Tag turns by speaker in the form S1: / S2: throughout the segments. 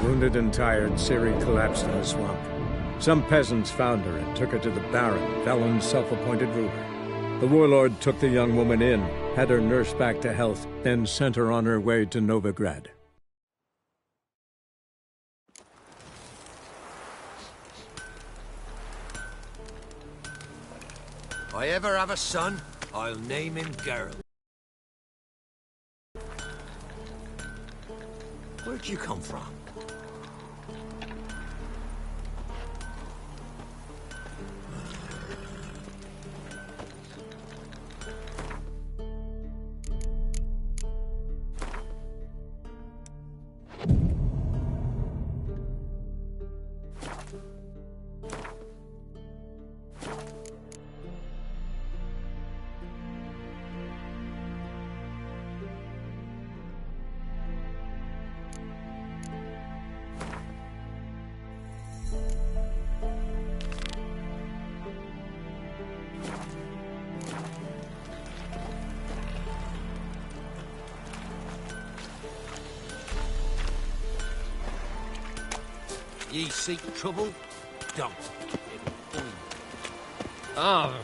S1: Wounded and tired, Ciri collapsed in a swamp. Some peasants found her and took her to the Baron, Velen's self-appointed ruler. The warlord took the young woman in, had her nursed back to health, then sent her on her way to Novigrad.
S2: If I ever have a son, I'll name him Geralt. Where'd you come from? Ye seek trouble? Don't. It'll find you.
S3: Ah.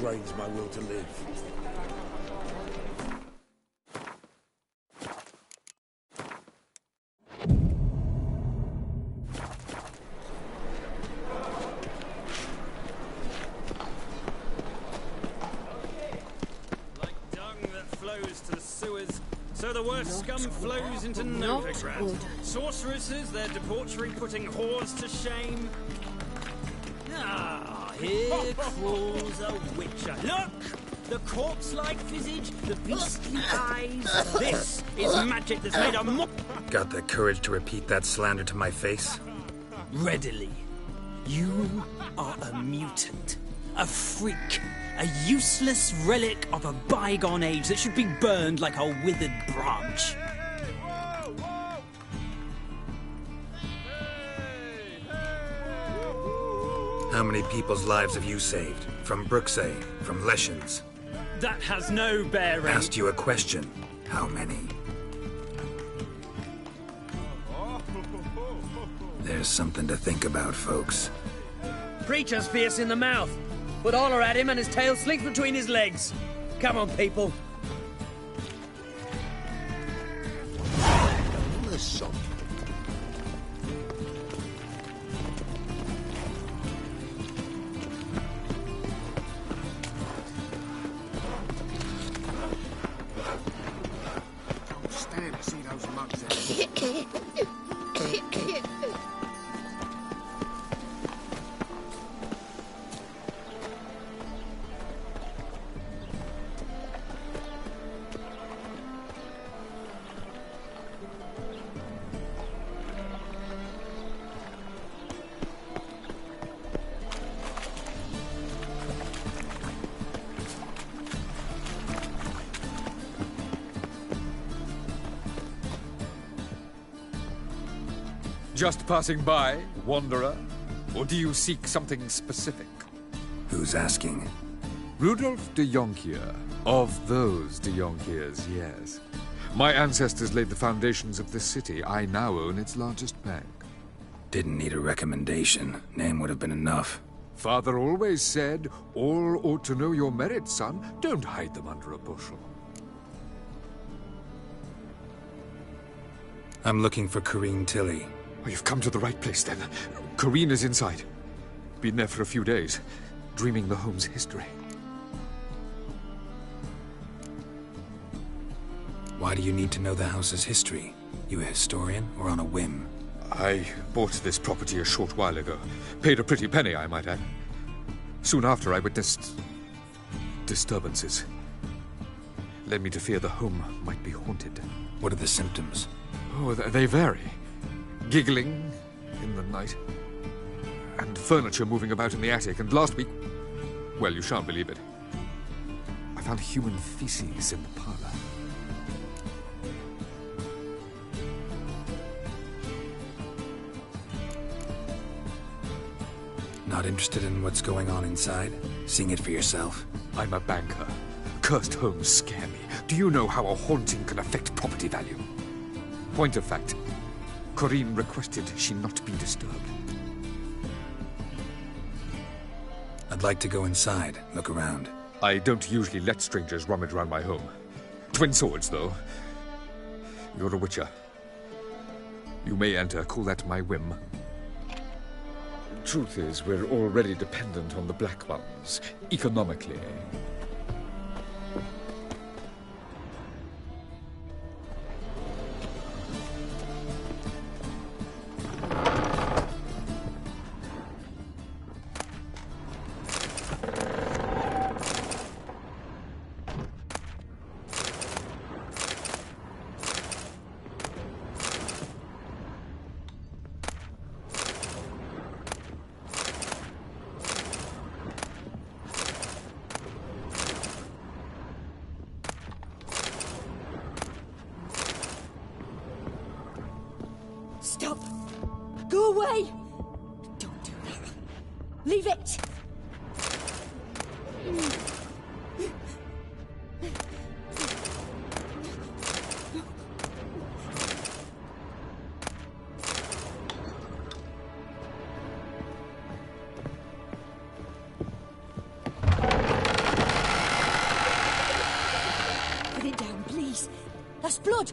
S3: drains my will to live.
S4: So the worst scum flows into Novigrad. Sorceresses, their debauchery putting whores to shame. Ah, here crawls a witcher. Look! The corpse-like visage, the beastly eyes. This is magic that's made of
S5: Got the courage to repeat that slander to my face?
S4: readily. You are a mutant. A freak. A useless relic of a bygone age that should be burned like a withered branch.
S5: How many people's lives have you saved? From Bruxay, from Leshens?
S4: That has no bearing.
S5: Asked you a question. How many? There's something to think about, folks.
S6: Preacher's fierce in the mouth, but holler at him and his tail slinks between his legs. Come on, people.
S3: Stand to see those mugs.
S7: Just passing by, wanderer? Or do you seek something specific?
S5: Who's asking?
S7: Rudolf de Jonkier. Of those de Jonkiers, yes. My ancestors laid the foundations of this city. I now own its largest bank.
S5: Didn't need a recommendation. Name would have been enough.
S7: Father always said, all ought to know your merits, son. Don't hide them under a bushel.
S5: I'm looking for Corrine Tilly.
S7: Oh, you've come to the right place, then. Corrine is inside. Been there for a few days, dreaming the home's history.
S5: Why do you need to know the house's history? You a historian, or on a whim?
S7: I bought this property a short while ago. Paid a pretty penny, I might add. Soon after, I witnessed disturbances. Led me to fear the home might be haunted.
S5: What are the symptoms?
S7: Oh, they vary. Giggling in the night, and furniture moving about in the attic, and last week, well, you shan't believe it, I found human feces in the parlor.
S5: Not interested in what's going on inside? Seeing it for yourself?
S7: I'm a banker. Cursed homes scare me. Do you know how a haunting can affect property value? Point of fact, Corrine requested she not be disturbed.
S5: I'd like to go inside, look around.
S7: I don't usually let strangers rummage around my home. Twin swords, though. You're a witcher. You may enter, call that my whim. Truth is, we're already dependent on the Black Ones, economically.
S8: Stop! Go away! Don't do that. Leave it! blood!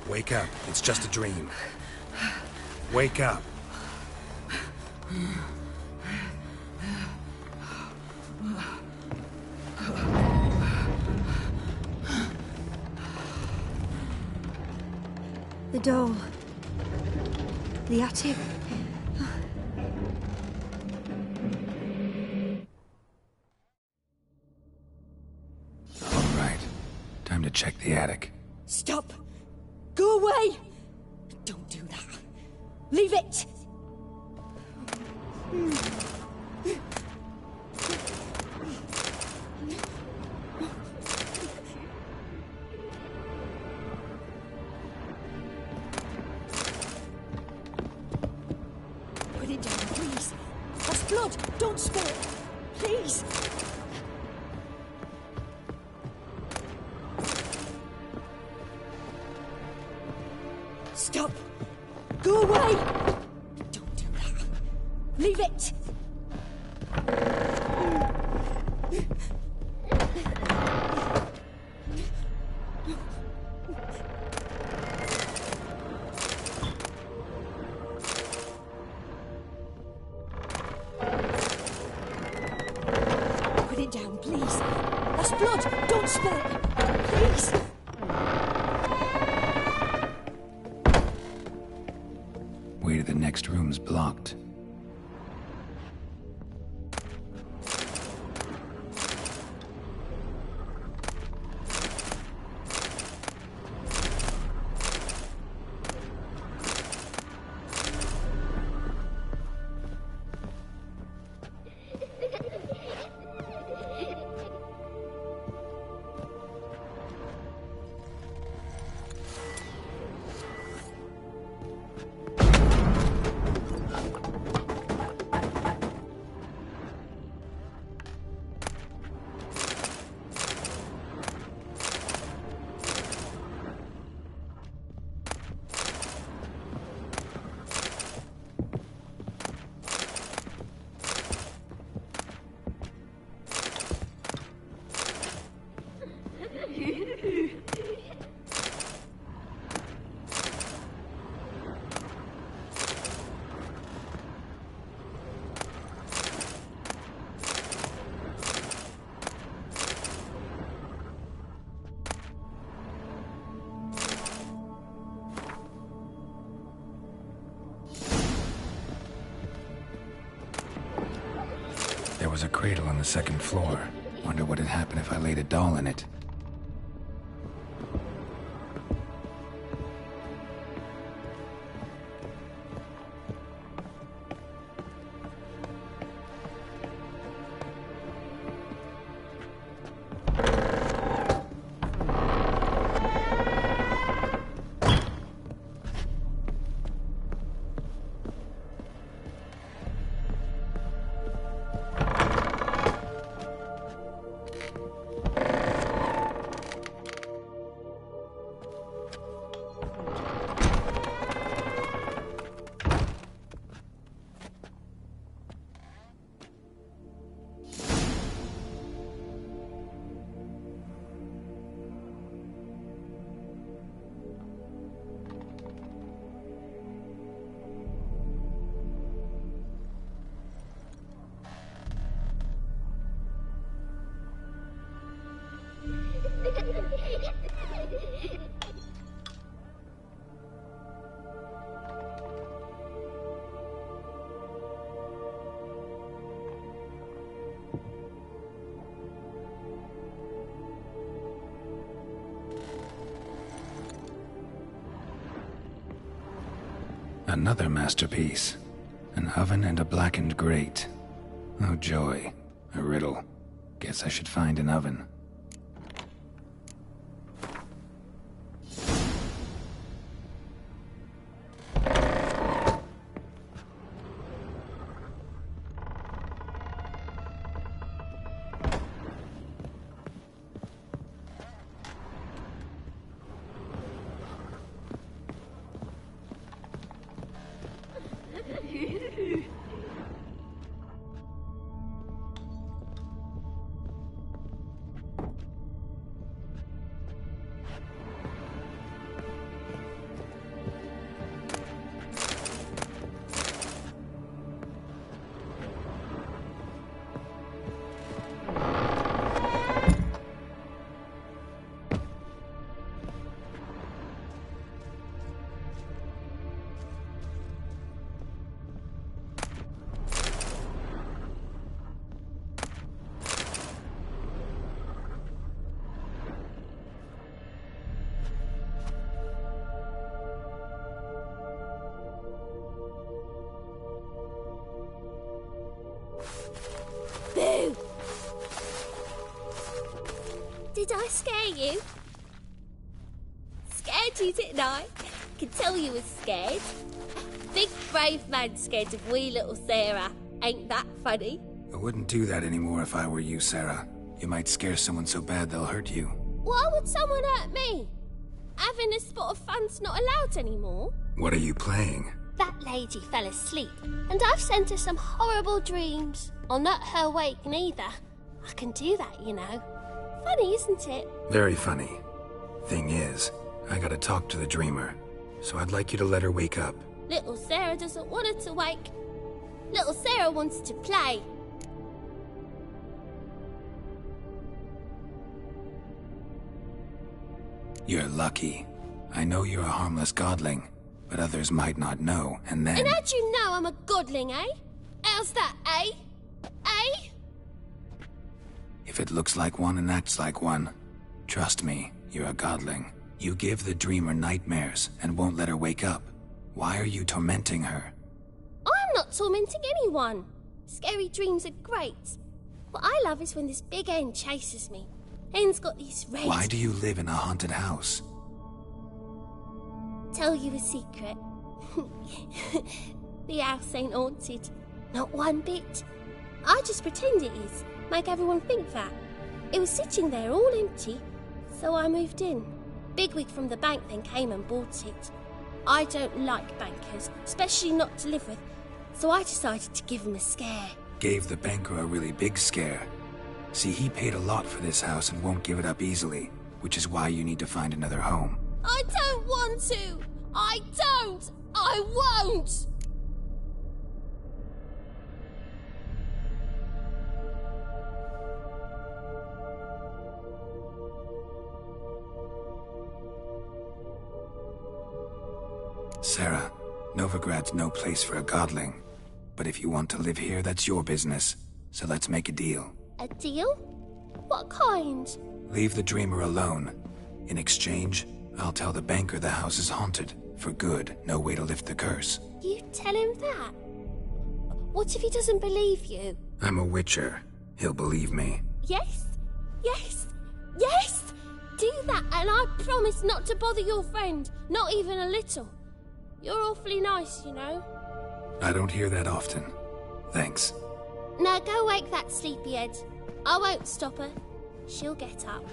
S5: Wake up. It's just a dream. Wake up.
S8: The door. The attic.
S5: All right. Time to check the attic.
S8: Stop! Go away! Don't do that. Leave it! Put it down, please. That's blood. Don't spill it. Please. Stop! Go away! Don't do that. Leave it! Put it down, please. That's blood! Don't spill it! Please!
S5: Way to the next room's blocked. There was a cradle on the second floor. Wonder what'd happen if I laid a doll in it. Another masterpiece. An oven and a blackened grate. Oh joy. A riddle. Guess I should find an oven.
S9: scare you? Scared you, didn't I? Can tell you was scared. Big brave man scared of wee little Sarah. Ain't that funny?
S5: I wouldn't do that anymore if I were you, Sarah. You might scare someone so bad they'll hurt you.
S9: Why would someone hurt me? Having a spot of fun's not allowed anymore.
S5: What are you playing?
S9: That lady fell asleep, and I've sent her some horrible dreams. I'll not her awake neither. I can do that, you know. Funny, isn't it?
S5: Very funny. Thing is, I gotta talk to the dreamer, so I'd like you to let her wake up.
S9: Little Sarah doesn't want her to wake. Little Sarah wants to play.
S5: You're lucky. I know you're a harmless godling, but others might not know, and then...
S9: And how'd you know I'm a godling, eh? How's that, eh? Eh?
S5: If it looks like one and acts like one, trust me, you're a godling. You give the dreamer nightmares and won't let her wake up. Why are you tormenting her?
S9: I'm not tormenting anyone. Scary dreams are great. What I love is when this big hen chases me. Hen's got these red...
S5: Why do you live in a haunted house?
S9: Tell you a secret. The house ain't haunted. Not one bit. I just pretend it is. Make everyone think that. It was sitting there all empty, so I moved in. Bigwig from the bank then came and bought it. I don't like bankers, especially not to live with, so I decided to give him a scare.
S5: Gave the banker a really big scare. See, he paid a lot for this house and won't give it up easily, which is why you need to find another home.
S9: I don't want to! I don't! I won't!
S5: Sarah, Novigrad's no place for a godling. But if you want to live here, that's your business. So let's make a deal.
S9: A deal? What kind?
S5: Leave the dreamer alone. In exchange, I'll tell the banker the house is haunted. For good, no way to lift the curse.
S9: You tell him that? What if he doesn't believe you?
S5: I'm a witcher. He'll believe me.
S9: Yes? Yes? Yes! Do that and I promise not to bother your friend. Not even a little. You're awfully nice, you know.
S5: I don't hear that often. Thanks.
S9: Now go wake that sleepyhead. I won't stop her. She'll get up.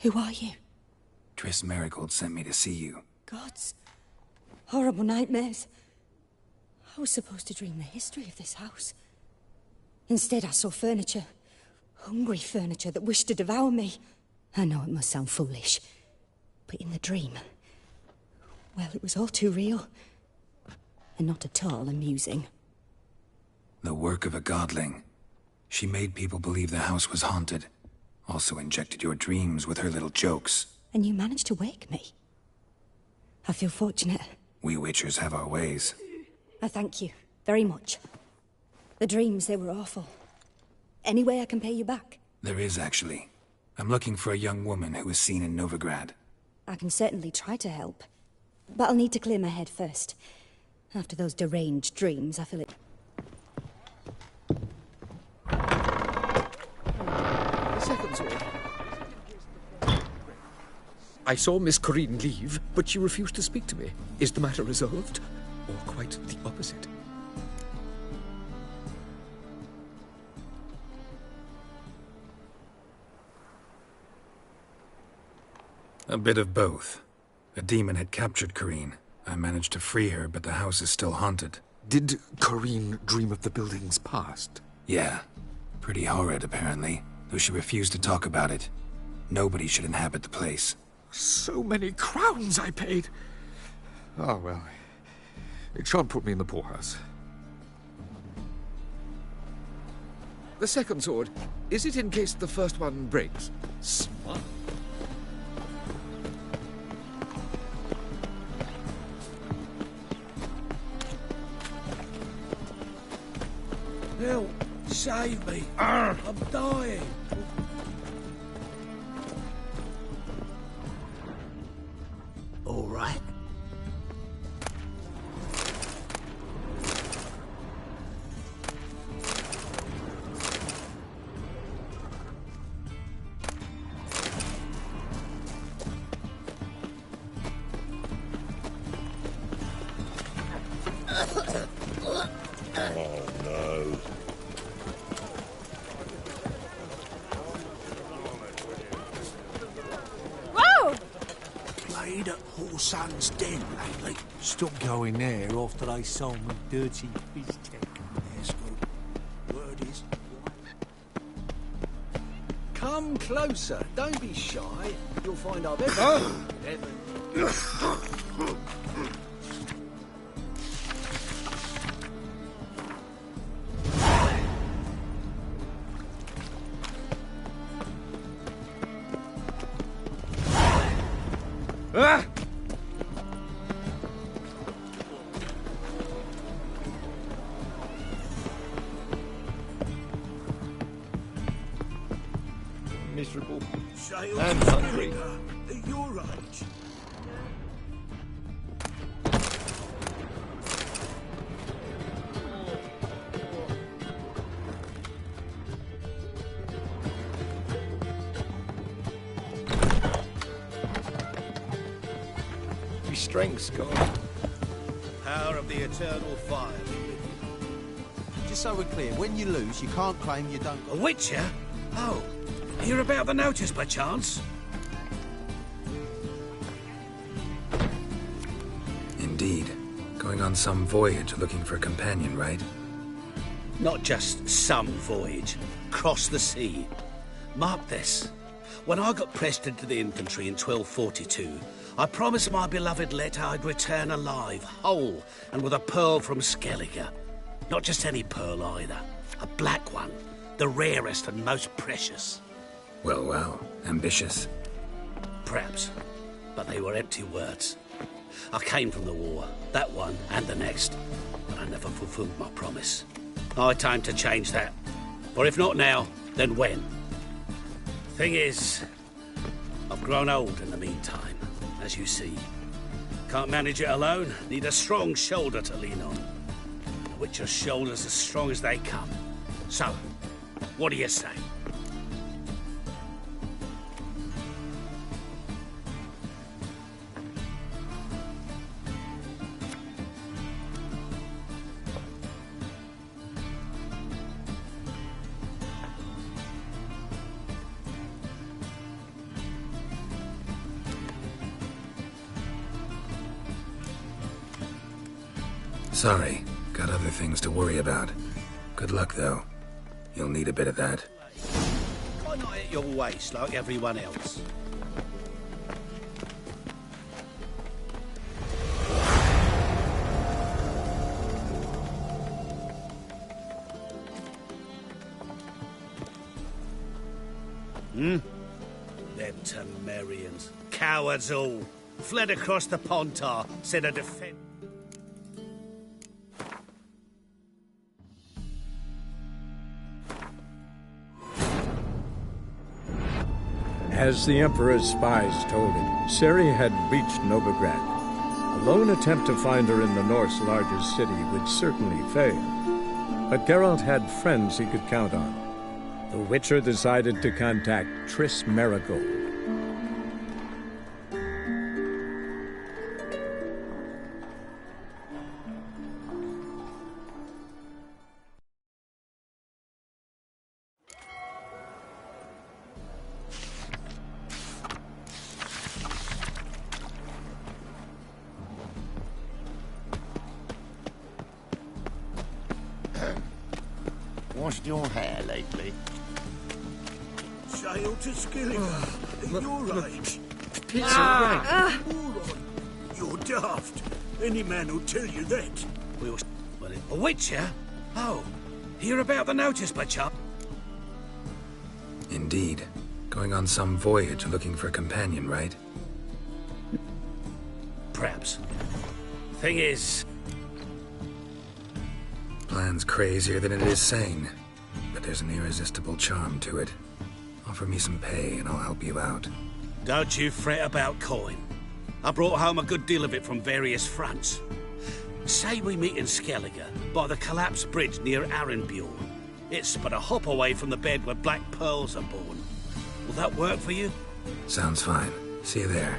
S8: Who are you?
S5: Triss Marigold sent me to see you.
S8: Gods. Horrible nightmares. I was supposed to dream the history of this house. Instead, I saw furniture. Hungry furniture that wished to devour me. I know it must sound foolish, but in the dream, well, it was all too real. And not at all amusing.
S5: The work of a godling. She made people believe the house was haunted. Also injected your dreams with her little jokes.
S8: And you managed to wake me. I feel fortunate.
S5: We witchers have our ways.
S8: I thank you very much. The dreams, they were awful. Any way I can pay you back?
S5: There is, actually. I'm looking for a young woman who was seen in Novigrad.
S8: I can certainly try to help. But I'll need to clear my head first. After those deranged dreams, I feel it...
S7: The second sword. I saw Miss Corinne leave, but she refused to speak to me. Is the matter resolved? Or quite the opposite?
S5: A bit of both. A demon had captured Corinne. I managed to free her, but the house is still haunted.
S7: Did Corinne dream of the building's past?
S5: Yeah. Pretty horrid, apparently, though she refused to talk about it. Nobody should inhabit the place.
S7: So many crowns I paid! Oh, well. It shan't put me in the poorhouse. The second sword, is it in case the first one breaks? Smart.
S3: Help! Save me! I'm dying! All right. Son's den lately.
S2: Stop going there after they sold me dirty fish tech.
S3: Yes, good. Word is...
S6: Come closer. Don't be shy. You'll find I've Ah! Miserable.
S3: And
S6: hungry.
S3: At your age.
S6: Your strength's gone.
S2: Power of the eternal fire be with you. Just so we're clear, when you lose, you can't claim you don't...
S3: A witcher? Oh, hear about the notice by chance?
S5: Indeed. Going on some voyage looking for a companion, right?
S3: Not just some voyage. Cross the sea. Mark this. When I got pressed into the infantry in 1242, I promised my beloved Letta I'd return alive, whole, and with a pearl from Skellige. Not just any pearl either. A black one. The rarest and most precious.
S5: Well, well. Ambitious.
S3: Perhaps. But they were empty words. I came from the war, that one and the next, but I never fulfilled my promise. High time to change that. For if not now, then when? Thing is, I've grown old in the meantime, as you see. Can't manage it alone, need a strong shoulder to lean on. A witcher's shoulder's as strong as they come. So, what do you say?
S5: Sorry. Got other things to worry about. Good luck, though. You'll need a bit of that.
S3: Why not at your waist like everyone else? Them Temerians. Cowards all. Fled across the Pontar, said a defense.
S1: As the Emperor's spies told him, Ciri had reached Novigrad. A lone attempt to find her in the North's largest city would certainly fail. But Geralt had friends he could count on. The Witcher decided to contact Triss Merigold.
S10: Washed your hair lately?
S11: Sail to Skillinger. You're right. You're daft. Any man will tell you that.
S3: A Witcher? Oh, hear about the notice, by chance?
S5: Indeed. Going on some voyage looking for a companion, right?
S3: Perhaps. Thing is...
S5: Plan's crazier than it is sane, but there's an irresistible charm to it. Offer me some pay and I'll help you out.
S3: Don't you fret about coin. I brought home a good deal of it from various fronts. Say we meet in Skellige, by the collapsed bridge near Arenbjorn. It's but a hop away from the bed where black pearls are born. Will that work for you?
S5: Sounds fine. See you there.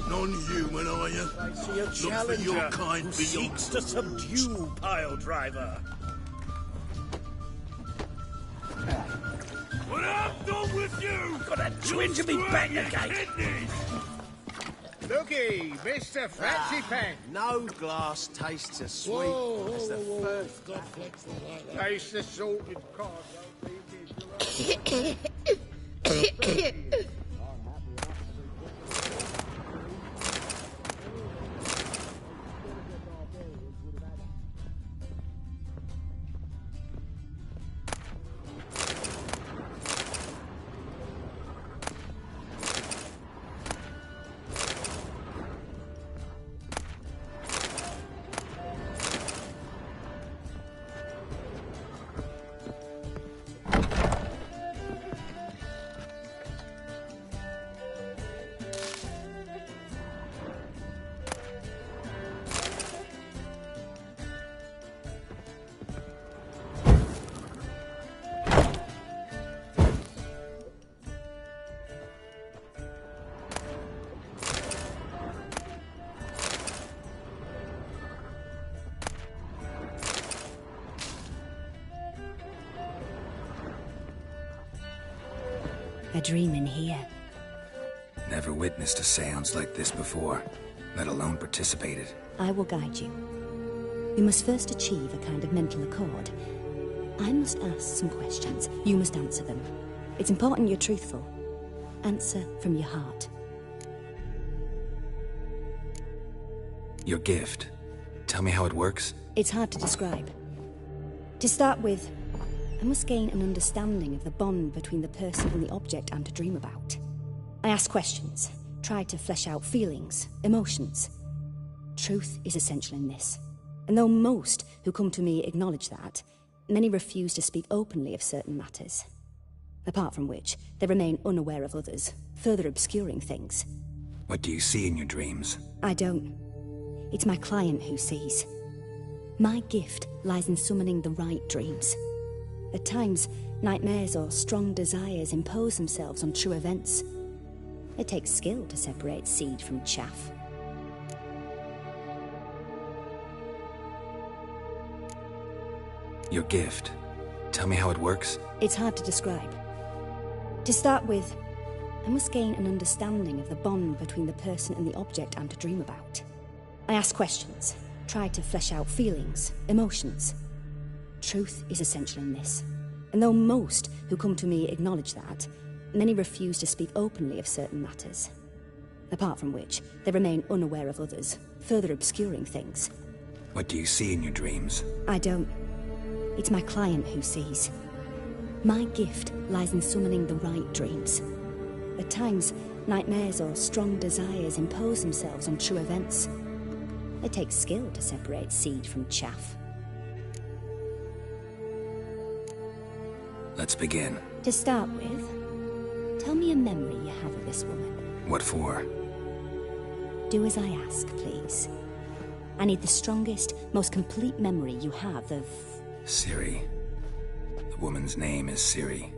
S11: Non-human, are you?
S6: I see a
S11: Look for
S6: challenger
S11: your kind
S6: who
S11: beyond.
S6: seeks to subdue Pile Driver.
S11: What I'm done with you!
S3: Got a twinge of me back again.
S10: Looky, Mr. Fancy Pants. No glass tastes as sweet as the first. Taste the salted cod.
S8: A dream in here.
S5: Never witnessed a seance like this before, let alone participated.
S8: I will guide you. We must first achieve a kind of mental accord. I must ask some questions. You must answer them. It's important you're truthful. Answer from your heart.
S5: Your gift. Tell me how it works.
S8: It's hard to describe. To start with, I must gain an understanding of the bond between the person and the object I'm to dream about. I ask questions, try to flesh out feelings, emotions. Truth is essential in this. And though most who come to me acknowledge that, many refuse to speak openly of certain matters. Apart from which, they remain unaware of others, further obscuring things.
S5: What do you see in your dreams?
S8: I don't. It's my client who sees. My gift lies in summoning the right dreams. At times, nightmares or strong desires impose themselves on true events. It takes skill to separate seed from chaff.
S5: Your gift. Tell me how it works.
S8: It's hard to describe. To start with, I must gain an understanding of the bond between the person and the object I'm to dream about. I ask questions, try to flesh out feelings, emotions. Truth is essential in this. And though most who come to me acknowledge that, many refuse to speak openly of certain matters. Apart from which, they remain unaware of others, further obscuring things.
S5: What do you see in your dreams?
S8: I don't. It's my client who sees. My gift lies in summoning the right dreams. At times, Nightmares or strong desires impose themselves on true events. It takes skill to separate seed from chaff.
S5: Let's begin.
S8: To start with, tell me a memory you have of this woman.
S5: What for?
S8: Do as I ask, please. I need the strongest, most complete memory you have of...
S5: Ciri. The woman's name is Ciri.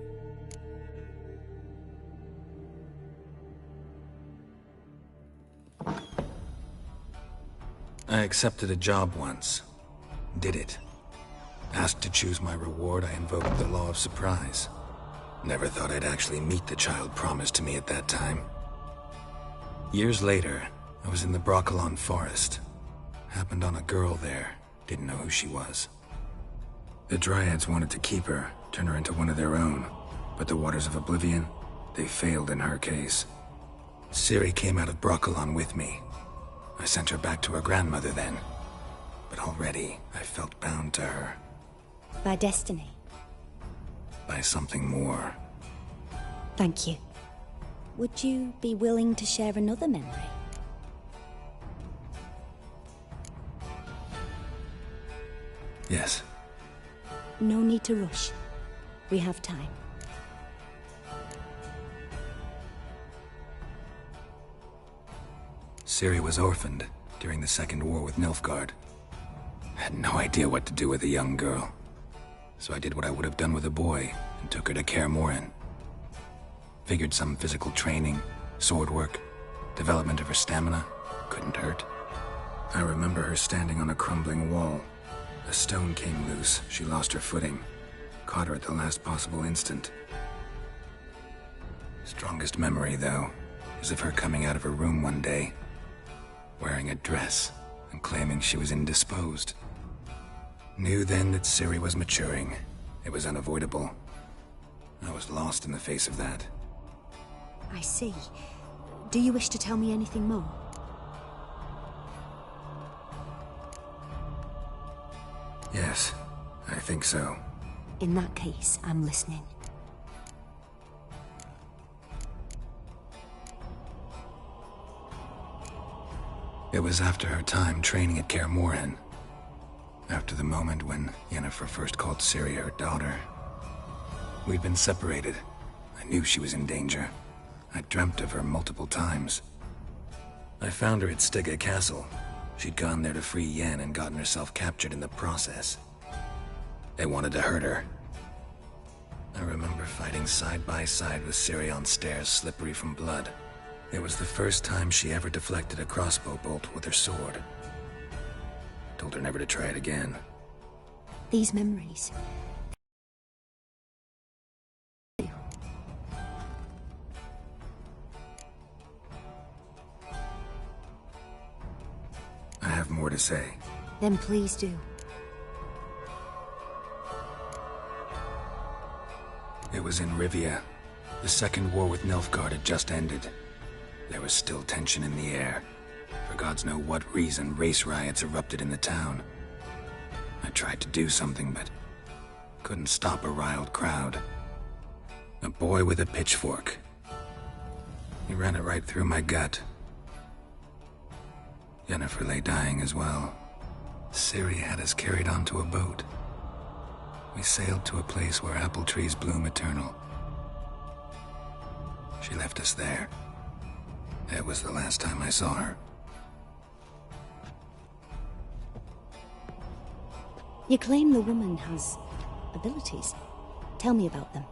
S5: I accepted a job once. Did it. Asked to choose my reward, I invoked the law of surprise. Never thought I'd actually meet the child promised to me at that time. Years later, I was in the Broccolon forest. Happened on a girl there. Didn't know who she was. The Dryads wanted to keep her, turn her into one of their own. But the Waters of Oblivion, they failed in her case. Ciri came out of Broccolon with me. I sent her back to her grandmother then. But already, I felt bound to her.
S8: By destiny.
S5: By something more.
S8: Thank you. Would you be willing to share another memory?
S5: Yes.
S8: No need to rush. We have time.
S5: Ciri was orphaned during the Second War with Nilfgaard. Had no idea what to do with a young girl. So I did what I would have done with a boy and took her to Kaer Morhen. Figured some physical training, sword work, development of her stamina couldn't hurt. I remember her standing on a crumbling wall. A stone came loose, she lost her footing. Caught her at the last possible instant. Strongest memory, though, is of her coming out of her room one day, wearing a dress and claiming she was indisposed. Knew then that Ciri was maturing. It was unavoidable. I was lost in the face of that.
S8: I see. Do you wish to tell me anything more?
S5: Yes, I think so.
S8: In that case, I'm listening.
S5: It was after her time training at Kaer Morhen. After the moment when Yennefer first called Ciri her daughter. We'd been separated. I knew she was in danger. I dreamt of her multiple times. I found her at Stygga Castle. She'd gone there to free Yen and gotten herself captured in the process. They wanted to hurt her. I remember fighting side by side with Ciri on stairs slippery from blood. It was the first time she ever deflected a crossbow bolt with her sword. Told her never to try it again.
S8: These memories...
S5: I have more to say.
S8: Then please do.
S5: It was in Rivia. The Second War with Nilfgaard had just ended. There was still tension in the air. For gods know what reason, race riots erupted in the town. I tried to do something, but couldn't stop a riled crowd. A boy with a pitchfork. He ran it right through my gut. Yennefer lay dying as well. Ciri had us carried onto a boat. We sailed to a place where apple trees bloom eternal. She left us there. That was the last time I saw her.
S8: You claim the woman has abilities. Tell me about them.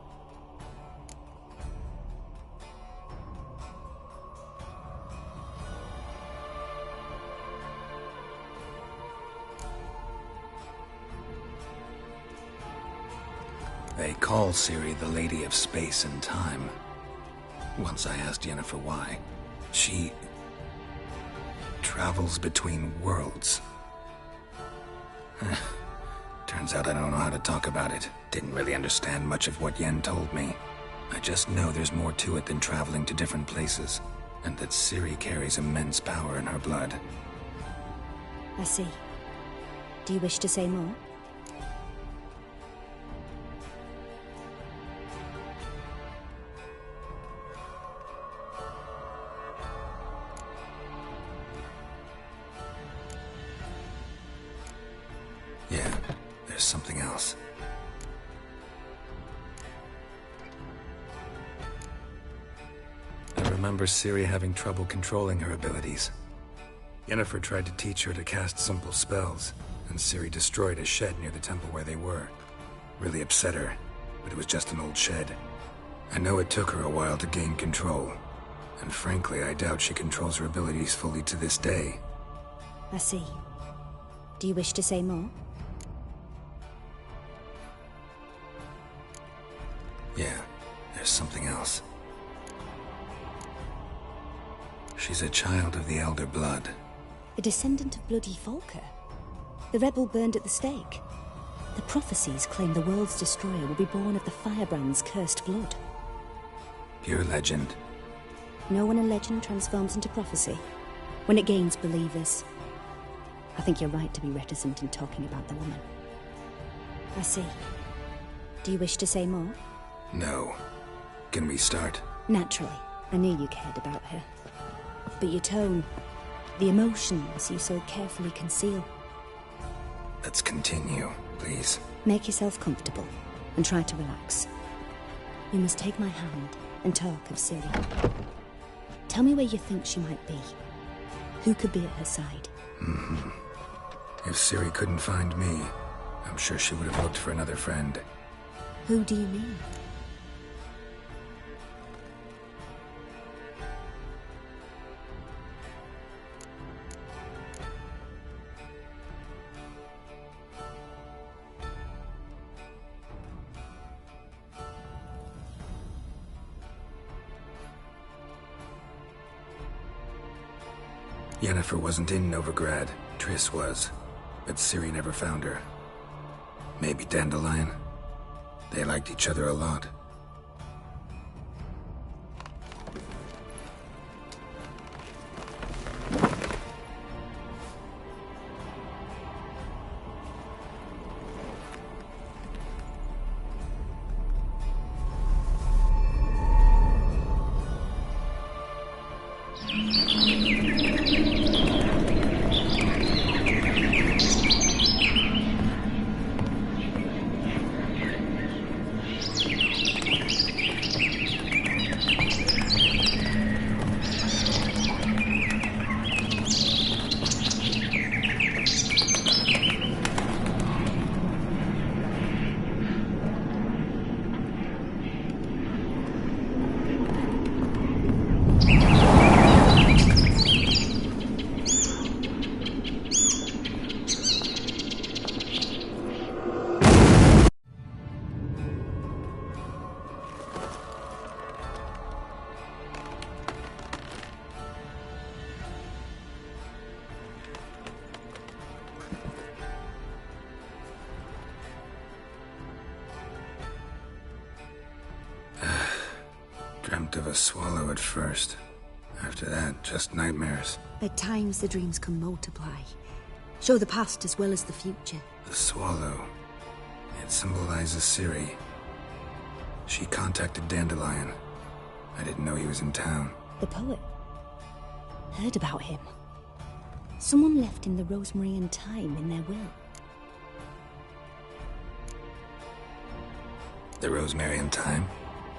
S5: They call Ciri the Lady of Space and Time. Once I asked Yennefer why. She... travels between worlds. Turns out I don't know how to talk about it. Didn't really understand much of what Yen told me. I just know there's more to it than traveling to different places, and that Ciri carries immense power in her blood.
S8: I see. Do you wish to say more?
S5: there's something else. I remember Ciri having trouble controlling her abilities. Yennefer tried to teach her to cast simple spells, and Ciri destroyed a shed near the temple where they were. Really upset her, but it was just an old shed. I know it took her a while to gain control, and frankly, I doubt she controls her abilities fully to this day.
S8: I see. Do you wish to say more?
S5: Yeah, there's something else. She's a child of the Elder Blood.
S8: A descendant of bloody Volker? The rebel burned at the stake. The prophecies claim the world's destroyer will be born of the Firebrand's cursed blood.
S5: Pure legend.
S8: Know when a legend transforms into prophecy? When it gains believers. I think you're right to be reticent in talking about the woman. I see. Do you wish to say more?
S5: No. Can we start?
S8: Naturally. I knew you cared about her. But your tone, the emotions you so carefully conceal.
S5: Let's continue, please.
S8: Make yourself comfortable and try to relax. You must take my hand and talk of Ciri. Tell me where you think she might be. Who could be at her side?
S5: If Ciri couldn't find me, I'm sure she would have looked for another friend.
S8: Who do you mean?
S5: Yennefer wasn't in Novigrad. Triss was. But Ciri never found her. Maybe Dandelion? They liked each other a lot. Dreamt of a swallow at first. After that, just nightmares.
S8: At times the dreams can multiply. Show the past as well as the future.
S5: The swallow. It symbolizes Ciri. She contacted Dandelion. I didn't know he was in town.
S8: The poet. Heard about him. Someone left him the rosemary and thyme in their will.
S5: The rosemary and thyme?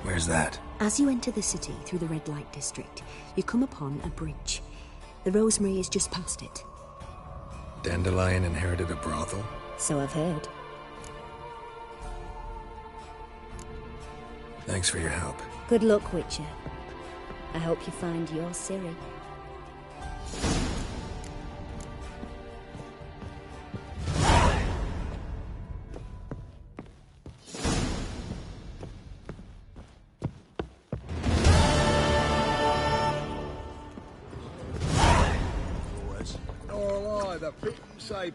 S5: Where's that?
S8: As you enter the city through the red light district, you come upon a bridge. The rosemary is just past it.
S5: Dandelion inherited a brothel?
S8: So I've heard.
S5: Thanks for your help.
S8: Good luck, Witcher. I hope you find your Ciri.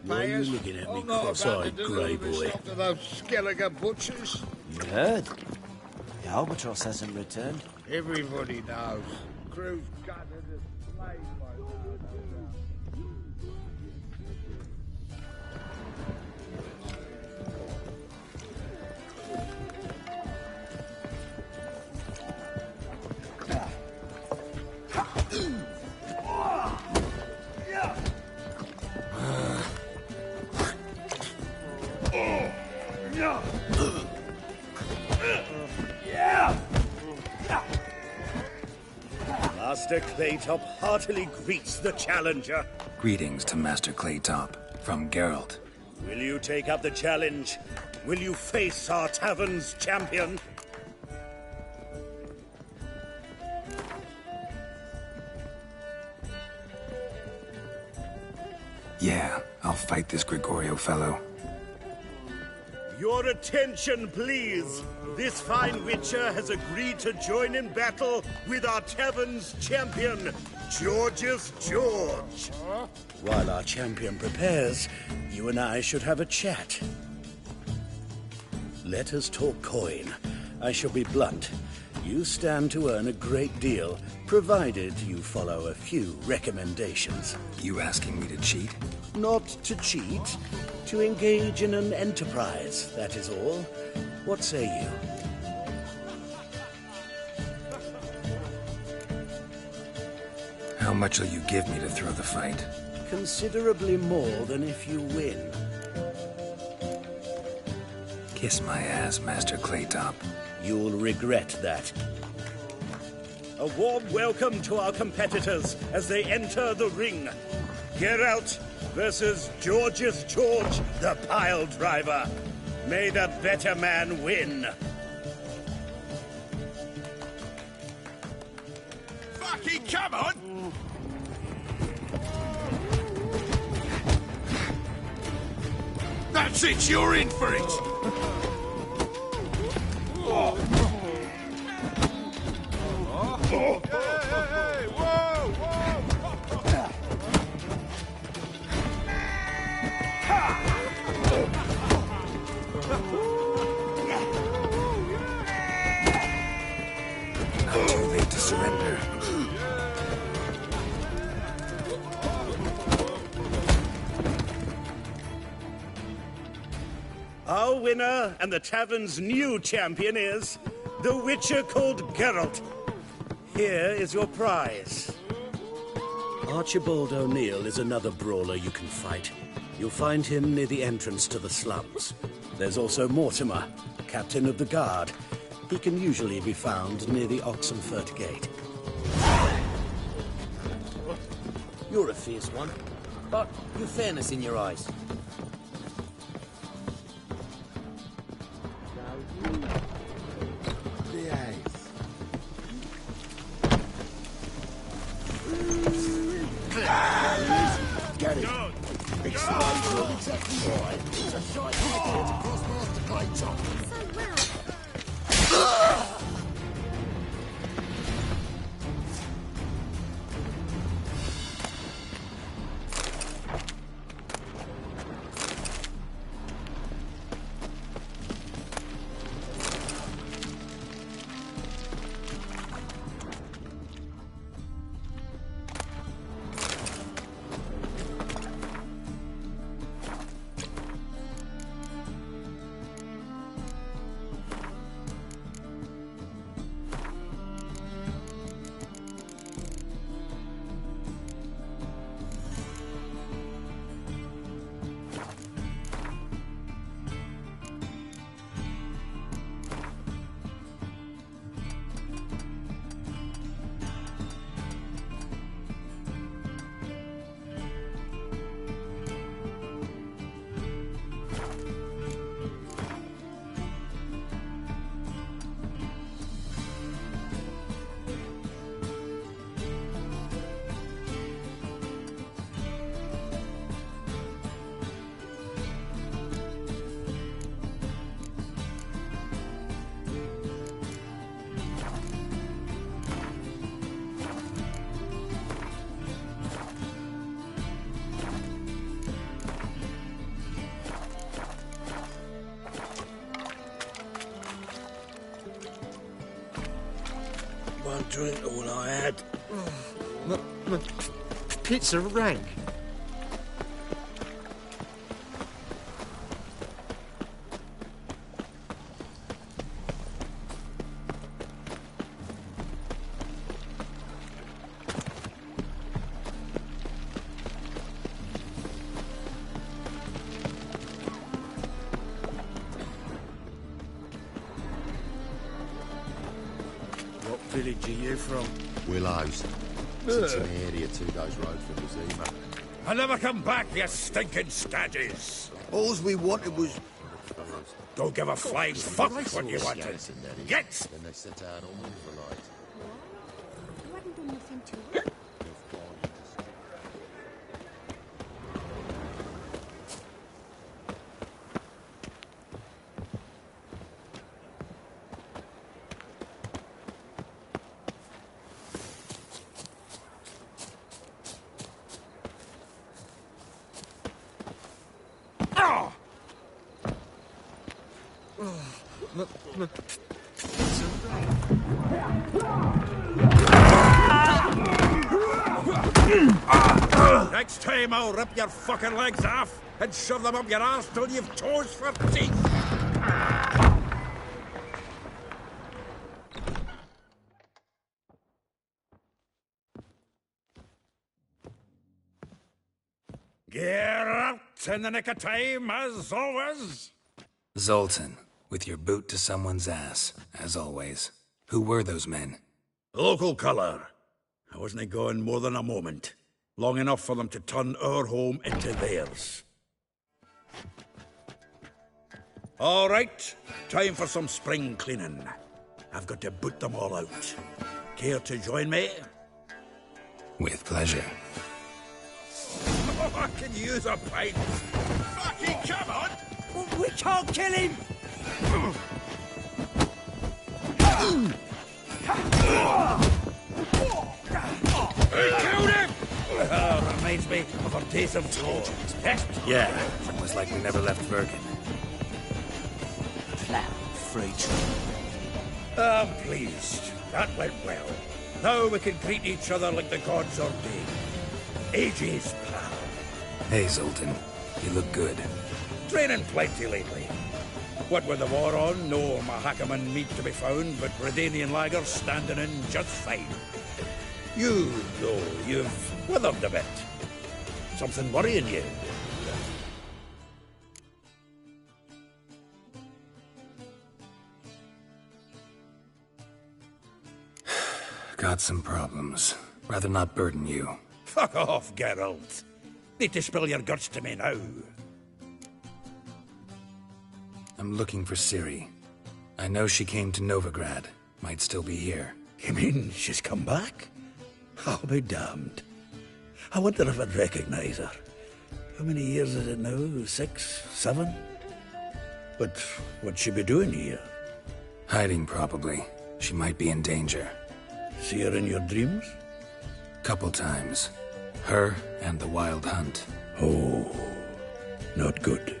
S3: Why are you looking at me cross-eyed, grey boy?
S10: To those Skelliger butchers.
S2: You heard? The albatross hasn't returned.
S10: Everybody knows. Crew's gutted as slave
S11: Master Claytop heartily greets the challenger.
S5: Greetings to Master Claytop, from Geralt.
S11: Will you take up the challenge? Will you face our tavern's champion?
S5: Yeah, I'll fight this Gregorio fellow.
S11: Your attention, please. This fine witcher has agreed to join in battle with our tavern's champion, George's George. While our champion prepares, you and I should have a chat. Let us talk coin. I shall be blunt. You stand to earn a great deal, provided you follow a few recommendations.
S5: You asking me to cheat?
S11: Not to cheat, to engage in an enterprise, that is all. What say you?
S5: How much will you give me to throw the fight?
S11: Considerably more than if you win.
S5: Kiss my ass, Master Claytop.
S11: You'll regret that. A warm welcome to our competitors as they enter the ring. Geralt versus George's George, the pile driver. May the better man win.
S10: Fucking come on! That's it, you're in for it!
S5: Not too late to surrender.
S11: Our winner and the tavern's new champion is the witcher called Geralt. Here is your prize. Archibald O'Neill is another brawler you can fight. You'll find him near the entrance to the slums. There's also Mortimer, captain of the guard. He can usually be found near the Oxenfurt Gate.
S6: You're a fierce one, but you've fairness in your eyes.
S10: Get it. It's exactly right. It's a shite idea to cross Master Claytop.
S9: So well.
S11: One drink all I had.
S10: My pits are rank. What village are you from?
S2: Willows.
S10: It's an area 2 days road from Zima.
S12: I'll never come back, you stinking staggies.
S2: All we wanted was...
S12: Don't give a flying fuck what you wanted. Get!
S10: Then they set out on Novigrad.
S9: You haven't done nothing to it.
S12: Next time I'll rip your fucking legs off and shove them up your ass till you've toes for teeth. Get out in the nick of time, as always.
S5: Zoltan, with your boot to someone's ass, as always. Who were those men?
S12: Local colour. I wasn't gone more than a moment. Long enough for them to turn our home into theirs. All right, time for some spring cleaning. I've got to boot them all out. Care to join me?
S5: With pleasure.
S12: Oh, I can use a pint. Fucking come on!
S4: We can't kill him!
S12: He killed him! Reminds me of our days of tour.
S5: Yeah, almost like we never left Bergen.
S12: I'm pleased. That went well. Now we can greet each other like the gods ordained. Ages, pal.
S5: Hey, Zoltan. You look good.
S12: Training plenty lately. What with the war on, no Mahakaman meat to be found, but Redanian lagers standing in just fine. You, though, you've withered a bit. Something worrying you?
S5: Got some problems. Rather not burden you.
S12: Fuck off, Geralt. Need to spill your guts to me now.
S5: I'm looking for Ciri. I know she came to Novigrad. Might still be here.
S12: You mean she's come back? I'll be damned. I wonder if I'd recognize her. How many years is it now? 6? 7? But what'd she be doing here?
S5: Hiding, probably. She might be in danger.
S12: See her in your dreams?
S5: Couple times. Her and the Wild Hunt.
S12: Oh, not good.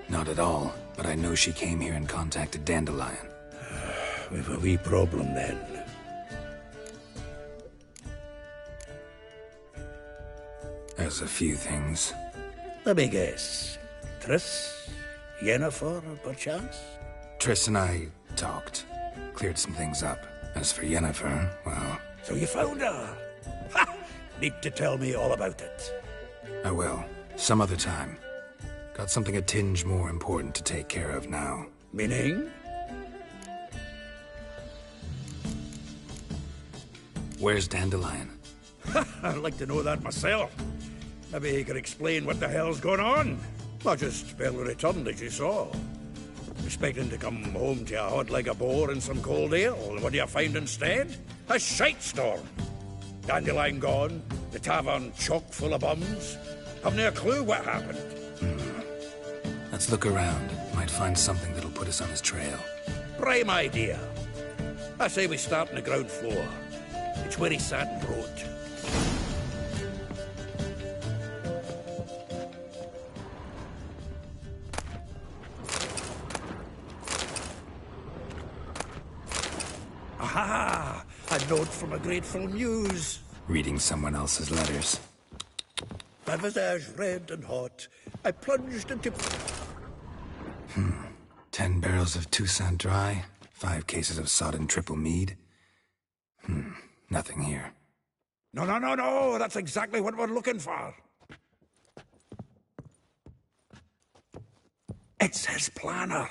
S5: Not at all, but I know she came here and contacted Dandelion.
S12: We've a wee problem then.
S5: There's a few things.
S12: Let me guess. Triss? Yennefer, perchance?
S5: Triss and I talked. Cleared some things up. As for Yennefer, well...
S12: So you found her? Ha! Need to tell me all about it.
S5: I will. Some other time. Got something a tinge more important to take care of now.
S12: Meaning?
S5: Where's Dandelion?
S12: I'd like to know that myself. Maybe he could explain what the hell's going on. I just barely returned, as you saw. Expecting to come home to a hot leg of boar and some cold ale. What do you find instead? A shite storm. Dandelion gone, the tavern chock full of bums. Haven't a clue what happened.
S5: Let's look around. Might find something that'll put us on his trail.
S12: Prime idea. I say we start on the ground floor. It's where he sat and wrote. Aha! A note from a grateful muse.
S5: Reading someone else's letters.
S12: My visage red and hot, I plunged into...
S5: 10 barrels of Toussaint Dry, 5 cases of sodden triple mead. Nothing here.
S12: No, that's exactly what we're looking for. It's his planner.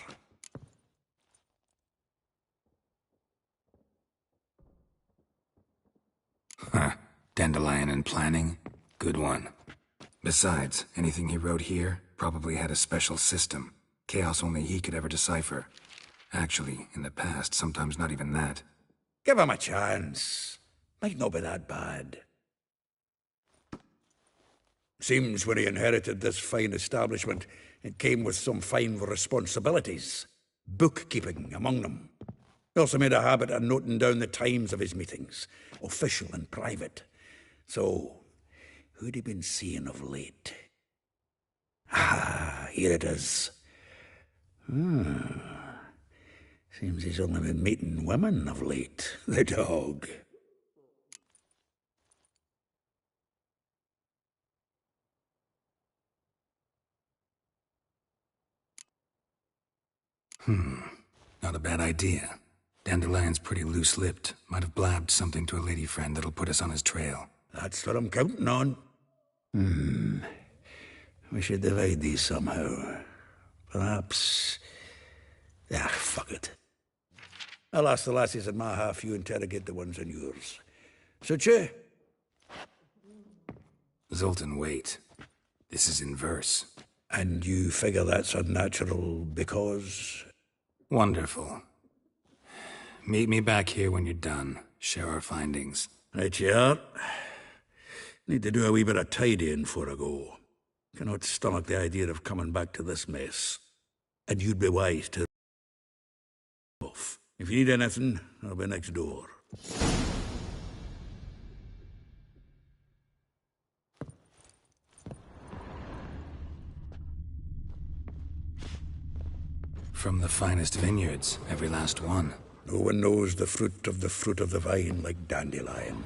S5: Dandelion and planning? Good one. Besides, anything he wrote here probably had a special system. Chaos only he could ever decipher. Actually, in the past, sometimes not even that.
S12: Give him a chance. Might not be that bad. Seems when he inherited this fine establishment, it came with some fine responsibilities. Bookkeeping among them. He also made a habit of noting down the times of his meetings, official and private. So, who'd he been seeing of late? Ah, here it is. Seems he's only been meeting women of late, the dog.
S5: Not a bad idea. Dandelion's pretty loose-lipped. Might have blabbed something to a lady friend that'll put us on his trail.
S12: That's what I'm counting on. We should divide these somehow. Perhaps... fuck it. I'll ask the lassies in my half, you interrogate the ones in yours. Suit you?
S5: Zoltan, wait. This is in verse.
S12: And you figure that's unnatural because...
S5: Wonderful. Meet me back here when you're done. Share our findings.
S12: Right you are. Need to do a wee bit of tidying before I go. Cannot stomach the idea of coming back to this mess. And you'd be wise to... off. If you need anything, I'll be next door.
S5: From the finest vineyards, every last one.
S12: No one knows the fruit of the vine like Dandelion.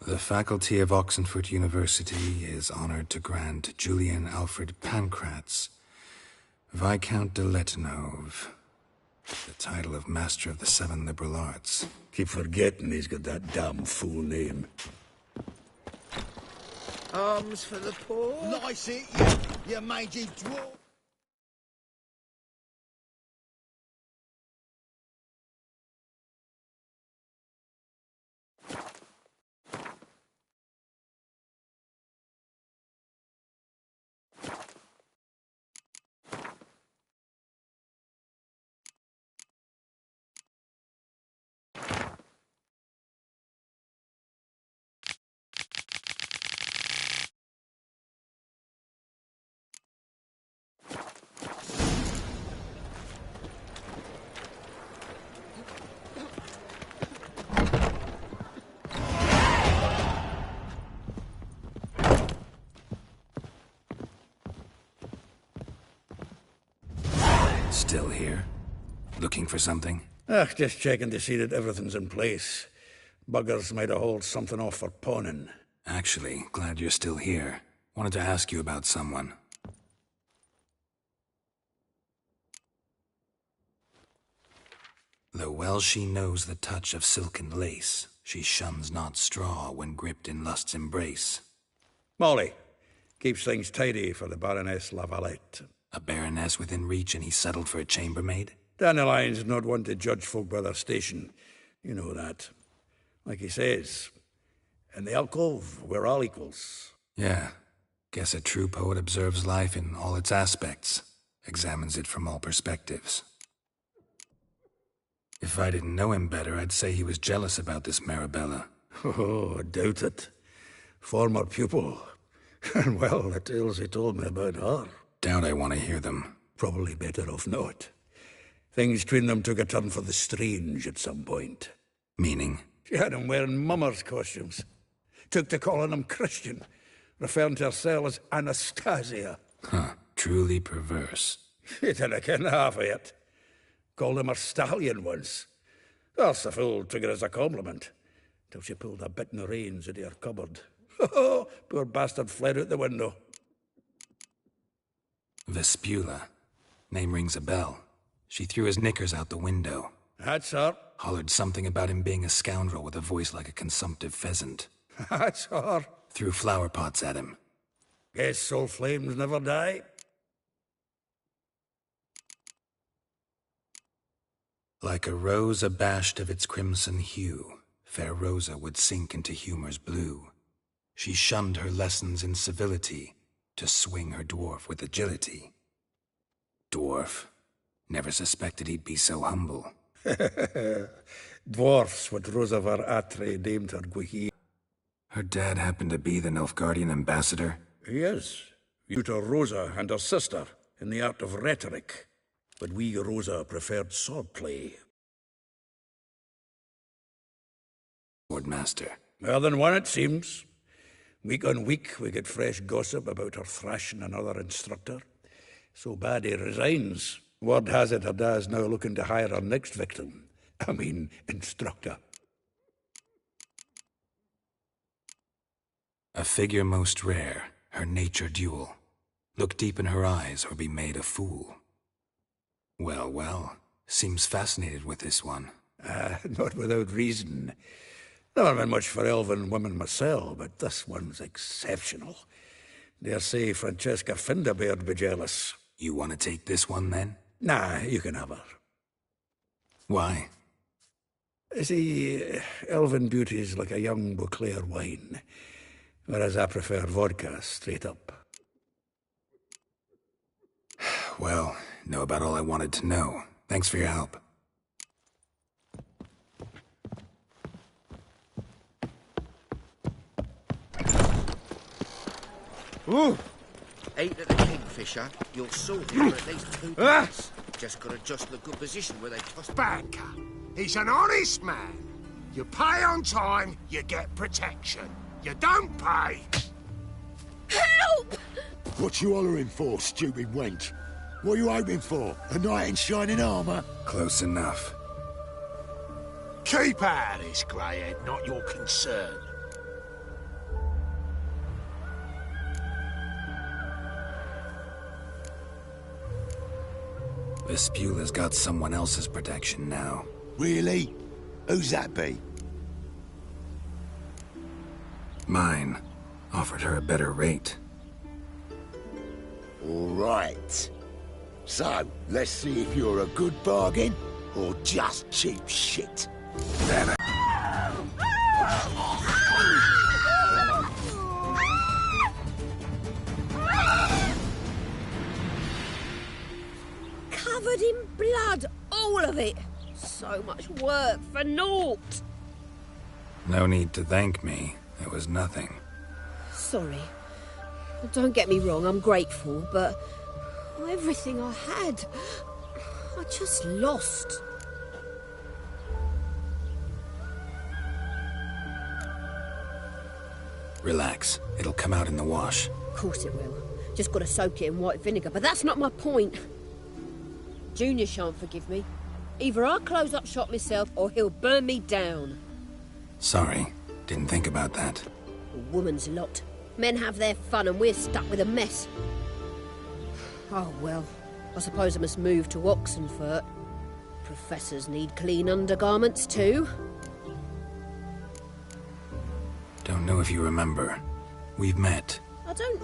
S5: The faculty of Oxenford University is honored to grant Julian Alfred Pancratz, Viscount de Letenove, the title of Master of the Seven Liberal Arts.
S12: Keep forgetting he's got that damn full name.
S10: Arms for the poor.
S2: Nice it, you mangy dwarf.
S5: Still here? Looking for something?
S12: Just checking to see that everything's in place. Buggers might have hauled something off for pawning.
S5: Actually, glad you're still here. Wanted to ask you about someone. Though well she knows the touch of silken lace, she shuns not straw when gripped in lust's embrace.
S12: Molly, keeps things tidy for the Baroness Lavalette.
S5: A baroness within reach and he's settled for a chambermaid?
S12: Dandelion's not one to judge folk by their station. You know that. Like he says, in the alcove, we're all equals.
S5: Yeah. Guess a true poet observes life in all its aspects, examines it from all perspectives. If I didn't know him better, I'd say he was jealous about this Marabella.
S12: Oh, I doubt it. Former pupil. And well, the tales he told me about her.
S5: Doubt I want to hear them.
S12: Probably better off not. Things between them took a turn for the strange at some point.
S5: Meaning?
S12: She had him wearing mummers' costumes. Took to calling him Christian, referring to herself as Anastasia.
S5: Huh, truly perverse.
S12: She didn't ken half of it. Called him her stallion once. That's the fool took it as a compliment, till she pulled a bit in the reins into her cupboard. Oh, poor bastard fled out the window.
S5: Vespula. Name rings a bell. She threw his knickers out the window.
S12: That's her.
S5: Hollered something about him being a scoundrel with a voice like a consumptive pheasant.
S12: That's her.
S5: Threw flower pots at him.
S12: Guess soul flames never die.
S5: Like a rose abashed of its crimson hue, fair Rosa would sink into humor's blue. She shunned her lessons in civility to swing her dwarf with agility. Dwarf. Never suspected he'd be so humble.
S12: Dwarfs what Rosavar Atre deemed her Gwihi.
S5: Her dad happened to be the Nilfgaardian ambassador?
S12: He is. Tutor Rosa and her sister in the art of rhetoric. But we Rosa preferred swordplay.
S5: Swordmaster.
S12: Well, than one it seems. Week on week we get fresh gossip about her thrashing another instructor. So bad he resigns. Word has it her dad's now looking to hire her next victim. I mean, instructor.
S5: A figure most rare, her nature dual. Look deep in her eyes or be made a fool. Well, well, seems fascinated with this one.
S12: Not without reason. Never been much for elven women myself, but this one's exceptional. Dare say Francesca Finderbeard be jealous.
S5: You want to take this one, then?
S12: Nah, you can have her.
S5: Why?
S12: See, elven beauty's like a young Beauclair wine, whereas I prefer vodka straight up.
S5: Well, know about all I wanted to know. Thanks for your help.
S10: Ooh!
S2: Ain't at the Kingfisher, you'll sort him for at least 2 days. Just gotta adjust the good position where they toss
S10: Banker. He's an honest man. You pay on time, you get protection. You don't pay...
S9: Help!
S13: What you hollering for, stupid wench? What are you hoping for? A knight in shining armour?
S5: Close enough.
S10: Keep out of this, greyhead, not your concern.
S5: Vespula's got someone else's protection now.
S13: Really? Who's that be?
S5: Mine. Offered her a better rate.
S13: All right. So, let's see if you're a good bargain or just cheap shit.
S5: Damn it.
S14: Covered in blood, all of it. So much work for naught.
S5: No need to thank me. It was nothing.
S14: Sorry. Don't get me wrong, I'm grateful, but everything I had, I just lost.
S5: Relax. It'll come out in the wash.
S14: Of course it will. Just gotta soak it in white vinegar, but that's not my point. Junior shan't forgive me. Either I'll close up shop myself or he'll burn me down.
S5: Sorry. Didn't think about that.
S14: A woman's lot. Men have their fun and we're stuck with a mess. Oh well, I suppose I must move to Oxenfurt. Professors need clean undergarments too.
S5: Don't know if you remember. We've met.
S14: I don't...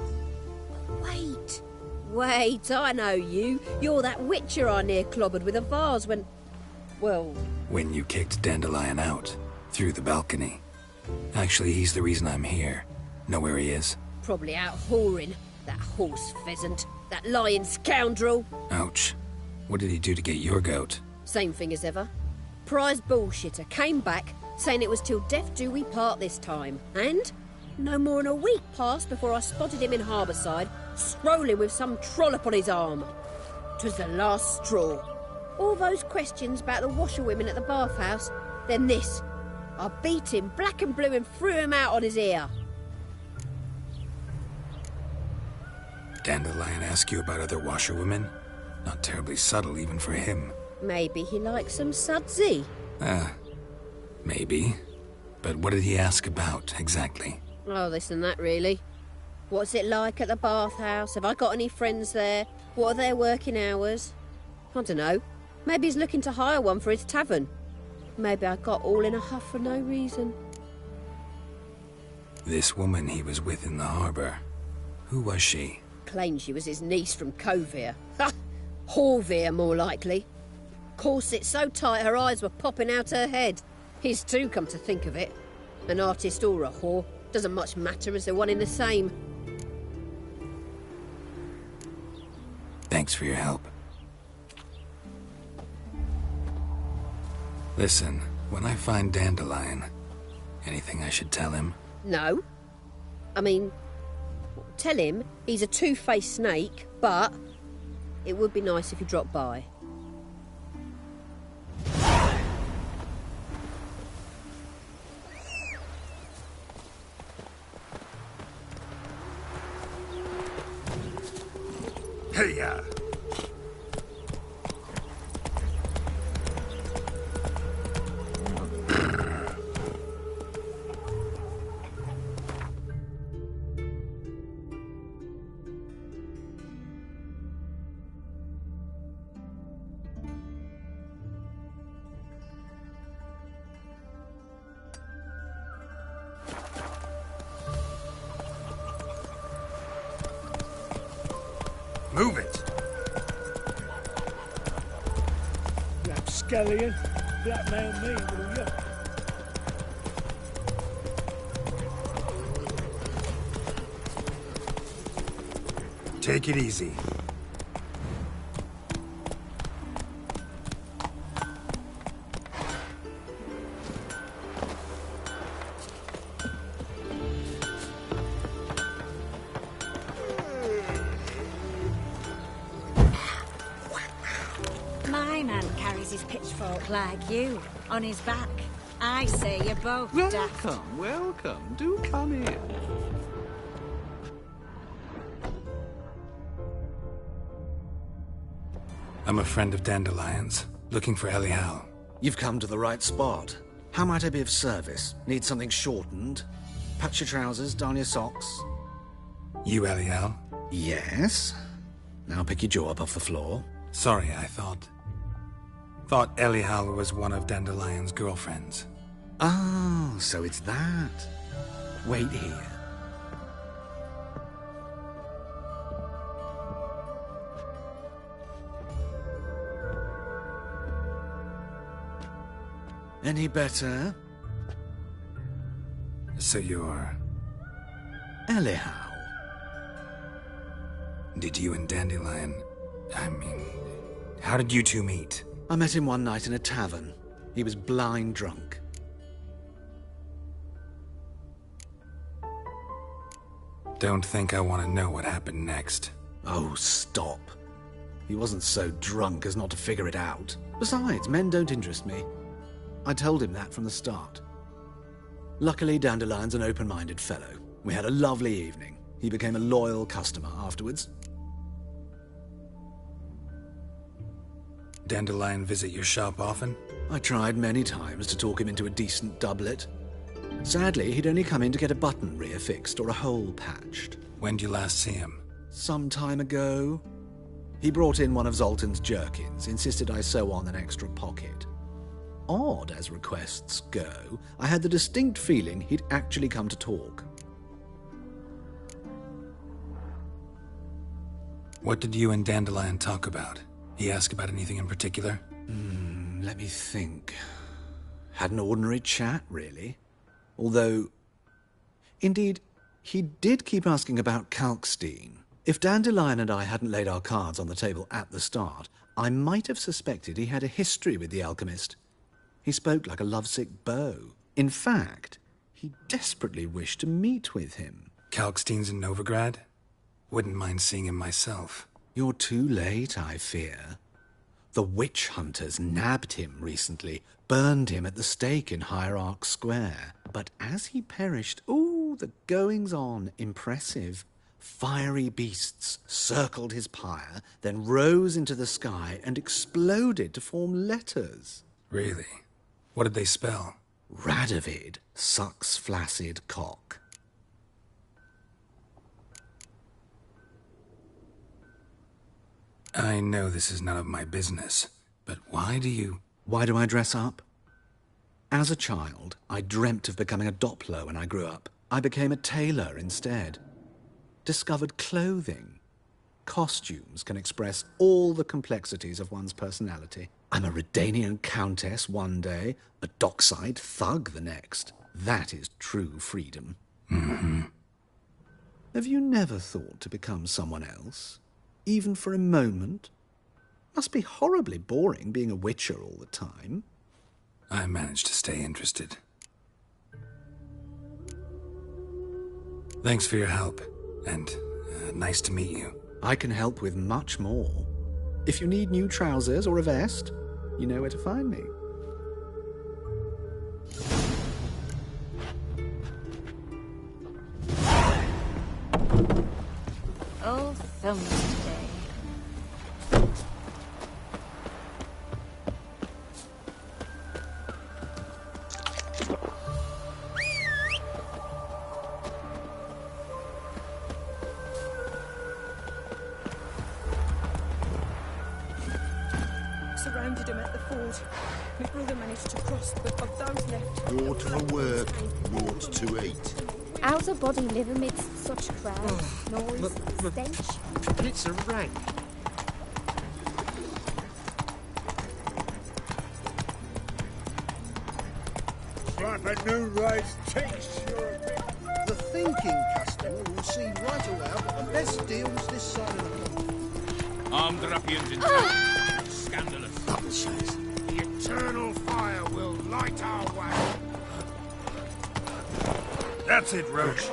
S14: Wait, I know you. You're that witcher I near clobbered with a vase when... Well...
S5: When you kicked Dandelion out. Through the balcony. Actually, he's the reason I'm here. Know where he is?
S14: Probably out whoring. That horse pheasant. That lying scoundrel.
S5: Ouch. What did he do to get your goat?
S14: Same thing as ever. Prize bullshitter came back, saying it was till death do we part this time. And no more than a week passed before I spotted him in Harbourside, strolling with some trollop on his arm. 'Twas the last straw. All those questions about the washerwomen at the bathhouse, then this. I beat him black and blue and threw him out on his ear.
S5: Dandelion ask you about other washerwomen? Not terribly subtle even for him.
S14: Maybe he likes some sudsy.
S5: Maybe. But what did he ask about, exactly?
S14: Oh, this and that, really. What's it like at the bathhouse? Have I got any friends there? What are their working hours? I don't know. Maybe he's looking to hire one for his tavern. Maybe I got all in a huff for no reason.
S5: This woman he was with in the harbor, who was she?
S14: Claimed she was his niece from Kovir. Ha! Horvir, more likely. Corset so tight her eyes were popping out her head. His too, come to think of it. An artist or a whore. Doesn't much matter as they're one in the same.
S5: Thanks for your help. Listen, when I find Dandelion, anything I should tell him?
S14: No. I mean, tell him he's a two-faced snake, but it would be nice if he dropped by.
S12: Hey-ya! Move it!
S10: Rapscallion, blackmail me, will you?
S12: Take it easy.
S15: My man carries his pitchfork like you, on his back. I say you're both daft.
S16: Welcome, welcome. Do come in.
S5: I'm a friend of Dandelion's, looking for Elial.
S17: You've come to the right spot. How might I be of service? Need something shortened? Patch your trousers, darn your socks.
S5: You Elial?
S17: Yes. Now pick your jaw up off the floor.
S5: Sorry, I thought Elial was one of Dandelion's girlfriends.
S17: Oh, so it's that. Wait here. Any better?
S5: So you're...
S17: Elial.
S5: Did you and Dandelion... how did you two meet?
S17: I met him one night in a tavern. He was blind drunk.
S5: Don't think I want to know what happened next.
S17: Oh, stop. He wasn't so drunk as not to figure it out. Besides, men don't interest me. I told him that from the start. Luckily, Dandelion's an open-minded fellow. We had a lovely evening. He became a loyal customer afterwards.
S5: Dandelion visit your shop often?
S17: I tried many times to talk him into a decent doublet. Sadly, he'd only come in to get a button reaffixed or a hole patched.
S5: When did you last see him?
S17: Some time ago. He brought in one of Zoltan's jerkins, insisted I sew on an extra pocket. Odd as requests go, I had the distinct feeling he'd actually come to talk.
S5: What did you and Dandelion talk about? He asked about anything in particular?
S17: Let me think. Had an ordinary chat, really. Although... Indeed, he did keep asking about Kalkstein. If Dandelion and I hadn't laid our cards on the table at the start, I might have suspected he had a history with the alchemist. He spoke like a lovesick beau. In fact, he desperately wished to meet with him.
S5: Kalkstein's in Novigrad? Wouldn't mind seeing him myself.
S17: You're too late, I fear. The witch hunters nabbed him recently, burned him at the stake in Hierarch Square. But as he perished, ooh, the goings-on, impressive. Fiery beasts circled his pyre, then rose into the sky and exploded to form letters.
S5: Really? What did they spell?
S17: Radovid sucks flaccid cock.
S5: I know this is none of my business, But why do you...
S17: Why do I dress up? As a child, I dreamt of becoming a Doppler when I grew up. I became a tailor instead. Discovered clothing. Costumes can express all the complexities of one's personality. I'm a Redanian countess one day, a dockside thug the next. That is true freedom.
S5: Mm-hmm.
S17: Have you never thought to become someone else? Even for a moment? Must be horribly boring being a witcher all the time.
S5: I managed to stay interested. Thanks for your help, and nice to meet you.
S17: I can help with much more. If you need new trousers or a vest, you know where to find me.
S15: All thumbs today.
S18: Surrounded him at the ford. My brother managed to cross, but of those left...
S13: Naught for work, naught to eat.
S9: How's a body live amidst such crowds, noise, stench?
S6: It's a rank.
S10: Like a new raised cheeks, you're a bit...
S2: The thinking customer will see right away what the best deals this side of the pond.
S19: Armed ruffians in town. Scandalous.
S13: Publishers.
S10: The eternal fire will light our way. That's it, Roach.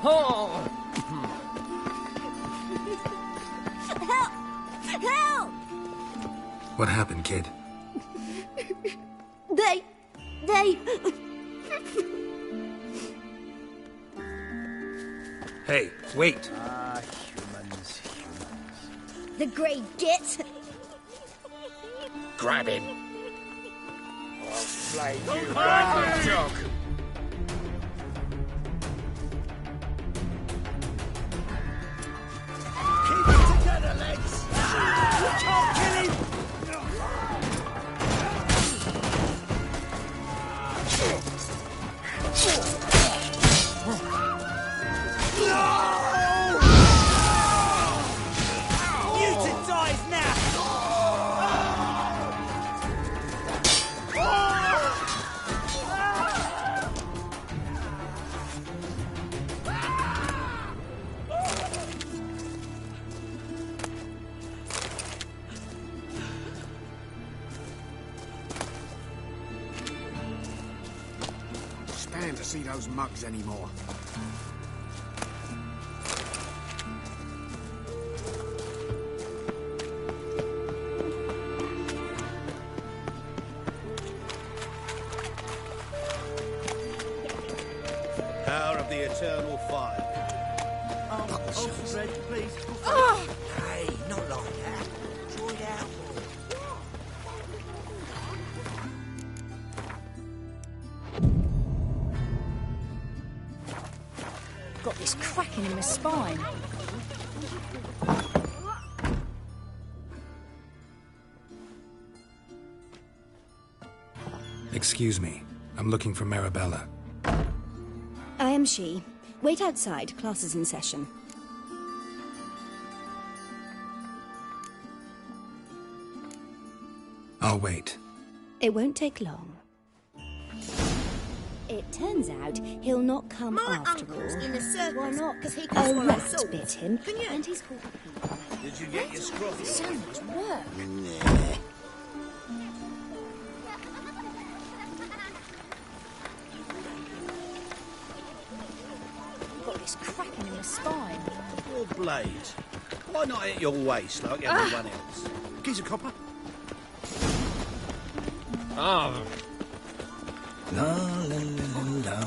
S6: Oh!
S9: Help! Help!
S5: What happened, kid?
S9: They...
S5: Hey, wait!
S2: Ah, humans.
S9: The grey git.
S3: Grab him.
S10: I'll flay you like a dog.
S2: Keep it together, lads! You can't kill him!
S4: Mutant dies now!
S10: Stand to see those mugs anymore.
S2: Power of the eternal fire.
S4: Bread, please.
S2: Hey, not like that. Draw it out.
S15: Got this cracking in my spine.
S5: Excuse me. I'm looking for Marabella.
S8: I am she. Wait outside. Class is in session.
S5: I'll wait.
S8: It won't take long. It turns out he'll not come after all.
S9: In the circus.
S8: Why not?
S9: Because he
S8: A
S9: can swallow
S8: rat
S9: salt.
S8: bit him,
S9: Can you?
S8: and he's called a pink.
S2: Did you get your scruffy?
S8: So much work.
S15: Got this cracking in my spine.
S2: Your blade. Why not at your waist like everyone else?
S10: Geezer copper.
S6: Ah,
S5: La la la la la.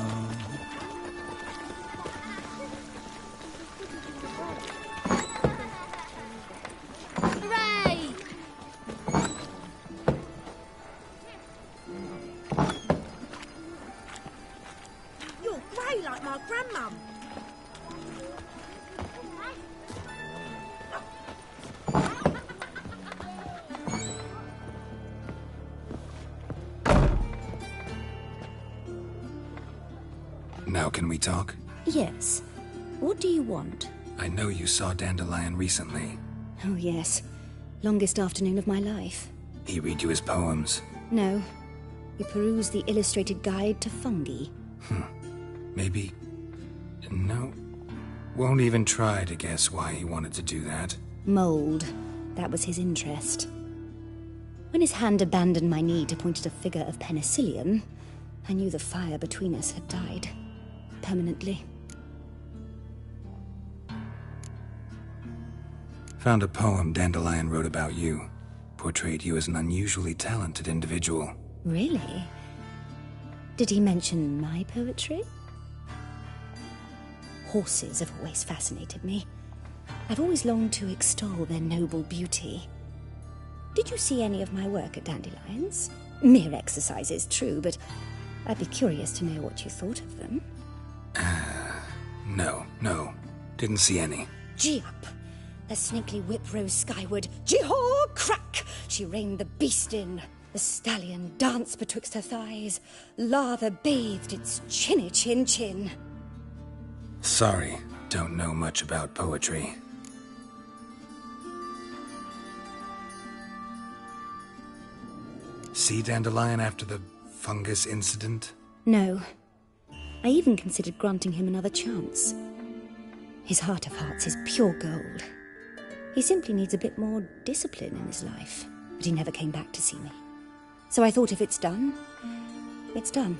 S9: Hooray! You're grey like my grandmum.
S5: Now can we talk?
S8: Yes. What do you want?
S5: I know you saw Dandelion recently.
S8: Oh, yes. Longest afternoon of my life.
S5: He read you his poems?
S8: No. We perused the illustrated guide to fungi.
S5: Maybe... No. Won't even try to guess why he wanted to do that.
S8: Mold. That was his interest. When his hand abandoned my knee to point at a figure of penicillium, I knew the fire between us had died. Permanently.
S5: Found a poem Dandelion wrote about you. Portrayed you as an unusually talented individual.
S8: Really? Did he mention my poetry? Horses have always fascinated me. I've always longed to extol their noble beauty. Did you see any of my work at Dandelion's? Mere exercises, true, but I'd be curious to know what you thought of them.
S5: No. Didn't see any.
S8: Gee up! A snakely whip rose skyward. Gee-haw! Crack! She reined the beast in. The stallion danced betwixt her thighs. Lather bathed its chinny chin.
S5: Sorry, don't know much about poetry. See Dandelion after the fungus incident?
S8: No. I even considered granting him another chance. His heart of hearts is pure gold. He simply needs a bit more discipline in his life. But he never came back to see me. So I thought if it's done, it's done.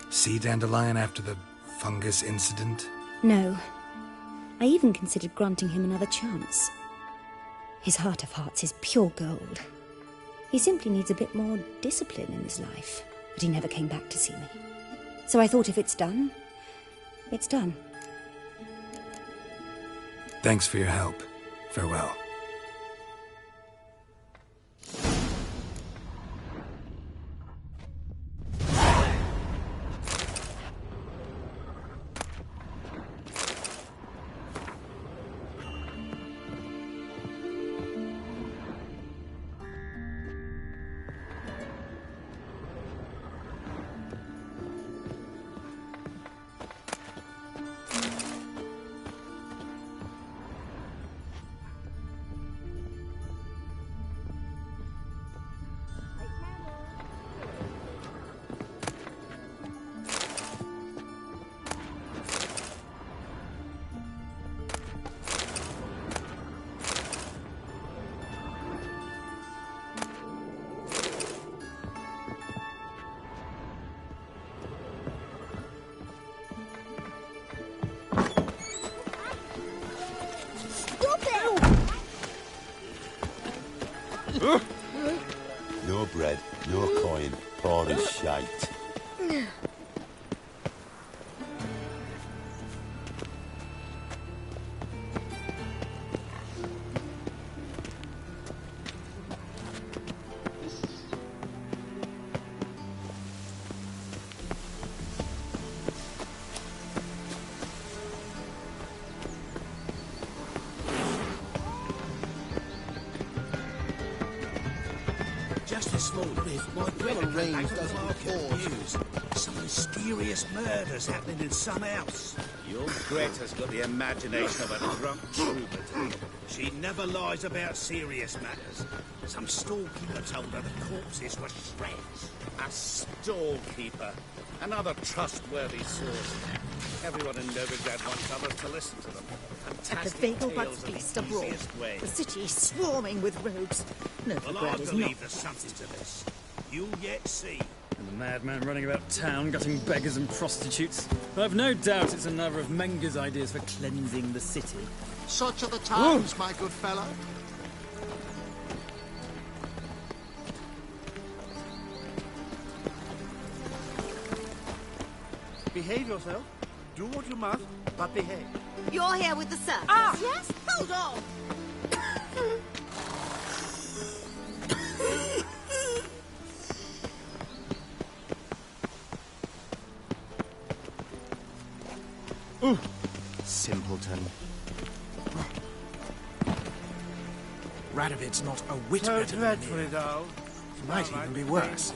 S5: See Dandelion after the fungus incident?
S8: No. I even considered granting him another chance. His heart of hearts is pure gold. He simply needs a bit more discipline in his life. But he never came back to see me. So I thought if it's done, it's done.
S5: Thanks for your help. Farewell.
S13: No bread, no coin, poor as shite.
S11: Just a small bit. My brother Rains doesn't news. Some mysterious murders happening in some house. Your Greta's got the imagination of a drunk troubadour. She never lies about serious matters. Some storekeeper told her the corpses were shreds. A storekeeper? Another trustworthy source. Everyone in Novigrad wants others to listen to them.
S15: At the Vagelbud's feast abroad, the city is swarming with rogues. Novigrad is
S11: believe
S15: not
S11: there's something to this. You'll yet see.
S4: And the madman running about town, gutting beggars and prostitutes. I've no doubt it's another of Menger's ideas for cleansing the city.
S2: Such are the times, my good fellow. Behave yourself. Do what you must, but behave.
S15: You're here with the circus,
S18: Ah!
S15: yes? Hold on!
S20: Simpleton. Radovid's not a whit
S10: So
S20: better than
S10: dreadfully
S20: me.
S10: dull.
S20: It might even be worse.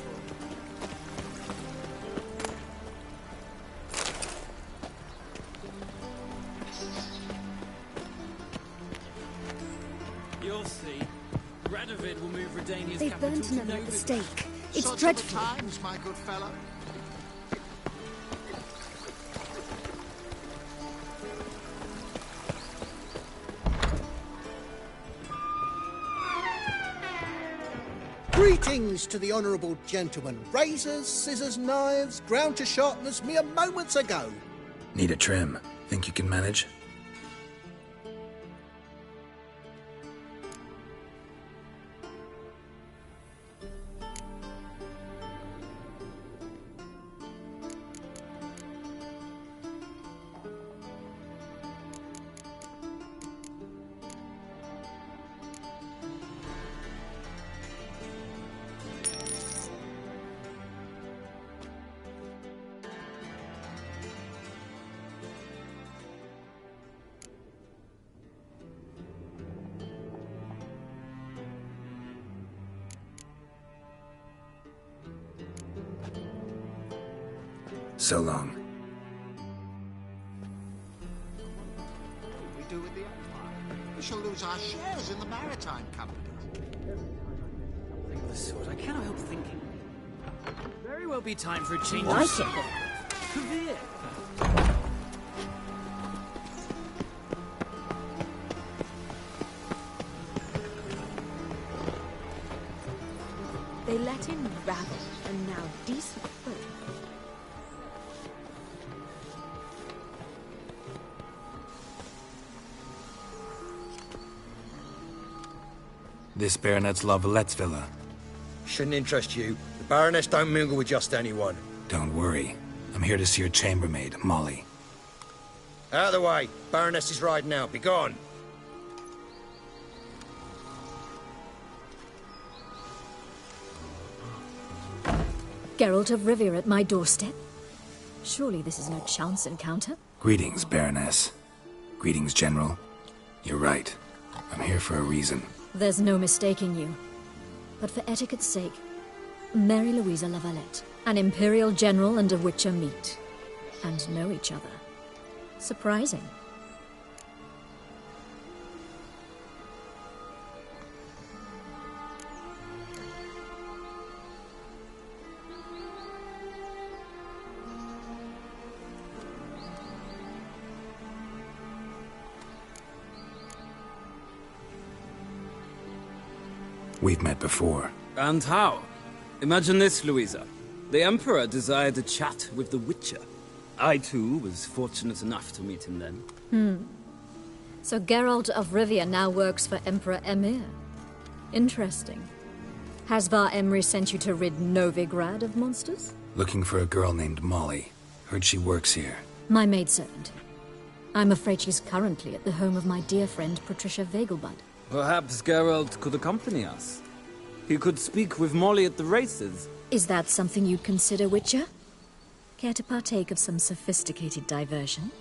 S4: You'll see. Radovid will move Redania's
S9: They've
S4: capital
S9: burnt
S4: to
S9: another at the
S4: Novigrad.
S9: stake. It's
S10: Such are the
S9: dreadful.
S10: times, my good fellow.
S2: Greetings to the honourable gentleman. Razors, scissors, knives, ground to sharpness mere moments ago.
S5: Need a trim. Think you can manage? So long.
S10: We do with the Empire. We shall lose our shares in the maritime companies.
S4: Something of the sort. I cannot help thinking. Very well be time for a change
S14: Like
S4: of
S14: it.
S4: supper. Kavir.
S18: They let in rabble, and now decent folk.
S5: This Baronet's La Vallette's villa.
S21: Shouldn't interest you. The Baroness don't mingle with just anyone.
S5: Don't worry. I'm here to see your chambermaid, Molly.
S21: Out of the way. Baroness is riding out. Be gone.
S22: Geralt of Rivia at my doorstep? Surely this is no chance encounter?
S5: Greetings, Baroness. Greetings, General. You're right. I'm here for a reason.
S22: There's no mistaking you. But for etiquette's sake, Mary Louisa La Valette, an Imperial General and a Witcher meet. And know each other. Surprising.
S5: We've met before.
S4: And how? Imagine this, Louisa. The Emperor desired a chat with the Witcher. I, too, was fortunate enough to meet him then.
S22: So Geralt of Rivia now works for Emperor Emir. Interesting. Has Var Emry sent you to rid Novigrad of monsters?
S5: Looking for a girl named Molly. Heard she works here.
S22: My maidservant. I'm afraid she's currently at the home of my dear friend Patricia Vegelbud.
S4: Perhaps Geralt could accompany us. He could speak with Molly at the races.
S22: Is that something you'd consider, Witcher? Care to partake of some sophisticated diversion?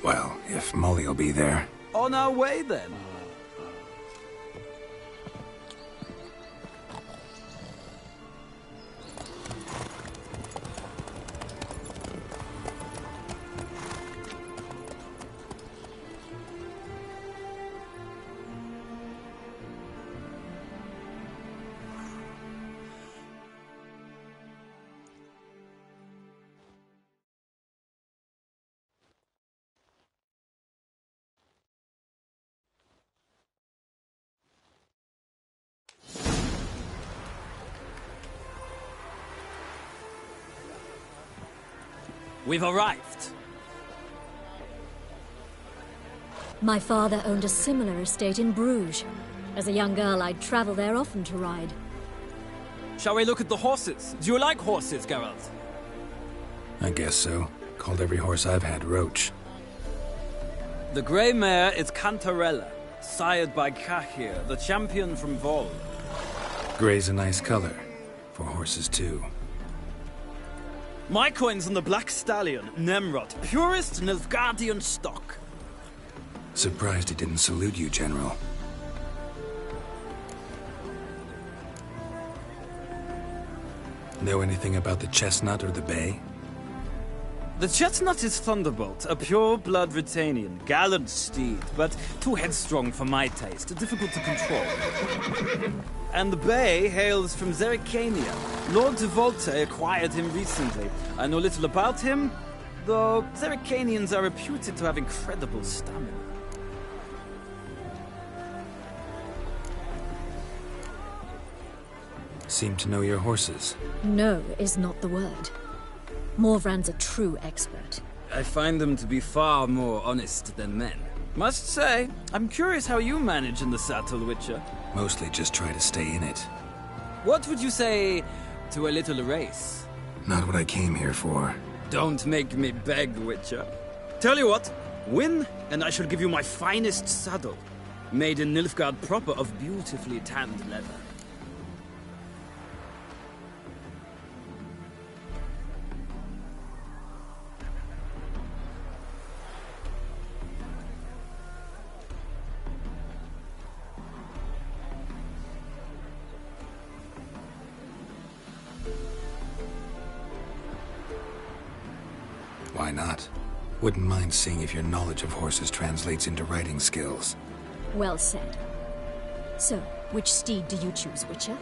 S5: Well, if Molly'll be there.
S4: On our way, then. We've arrived.
S22: My father owned a similar estate in Bruges. As a young girl, I'd travel there often to ride.
S4: Shall we look at the horses? Do you like horses, Geralt?
S5: I guess so. Called every horse I've had Roach.
S4: The grey mare is Cantarella, sired by Cahir, the champion from Vol.
S5: Gray's a nice color. For horses, too.
S4: My coin's on the Black Stallion, Nemrod, purest Nilfgaardian stock.
S5: Surprised he didn't salute you, General. Know anything about the Chestnut or the Bay?
S4: The Chestnut is Thunderbolt, a pure-blood Britannian, gallant steed, but too headstrong for my taste, difficult to control. And the Bay hails from Zerrikania. Lord de Volte acquired him recently. I know little about him, though Zerrikanians are reputed to have incredible stamina.
S5: Seem to know your horses.
S22: No is not the word. Morvran's a true expert.
S4: I find them to be far more honest than men. Must say, I'm curious how you manage in the saddle, Witcher.
S5: Mostly just try to stay in it.
S4: What would you say to a little race?
S5: Not what I came here for.
S4: Don't make me beg, Witcher. Tell you what, win, and I shall give you my finest saddle. Made in Nilfgaard proper of beautifully tanned leather.
S5: Why not? Wouldn't mind seeing if your knowledge of horses translates into riding skills.
S22: Well said. So, which steed do you choose, Witcher?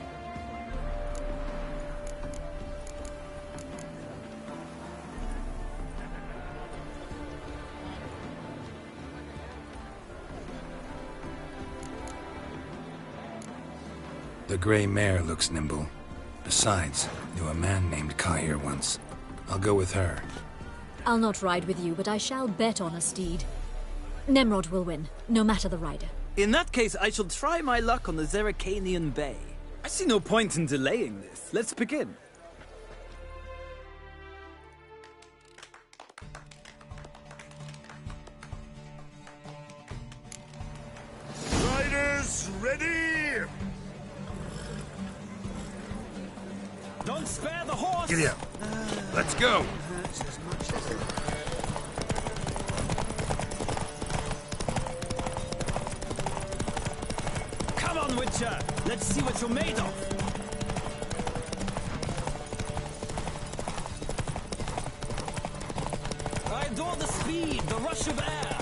S5: The gray mare looks nimble. Besides, knew a man named Kahir once. I'll go with her.
S22: I'll not ride with you, but I shall bet on a steed. Nemrod will win, no matter the rider.
S4: In that case, I shall try my luck on the Zerrikanian Bay. I see no point in delaying this. Let's begin.
S10: Riders, ready!
S4: Don't spare the horse!
S12: Giddy up. Let's go.
S4: Come on, Witcher! Let's see what you're made of! I adore the speed, the rush of air!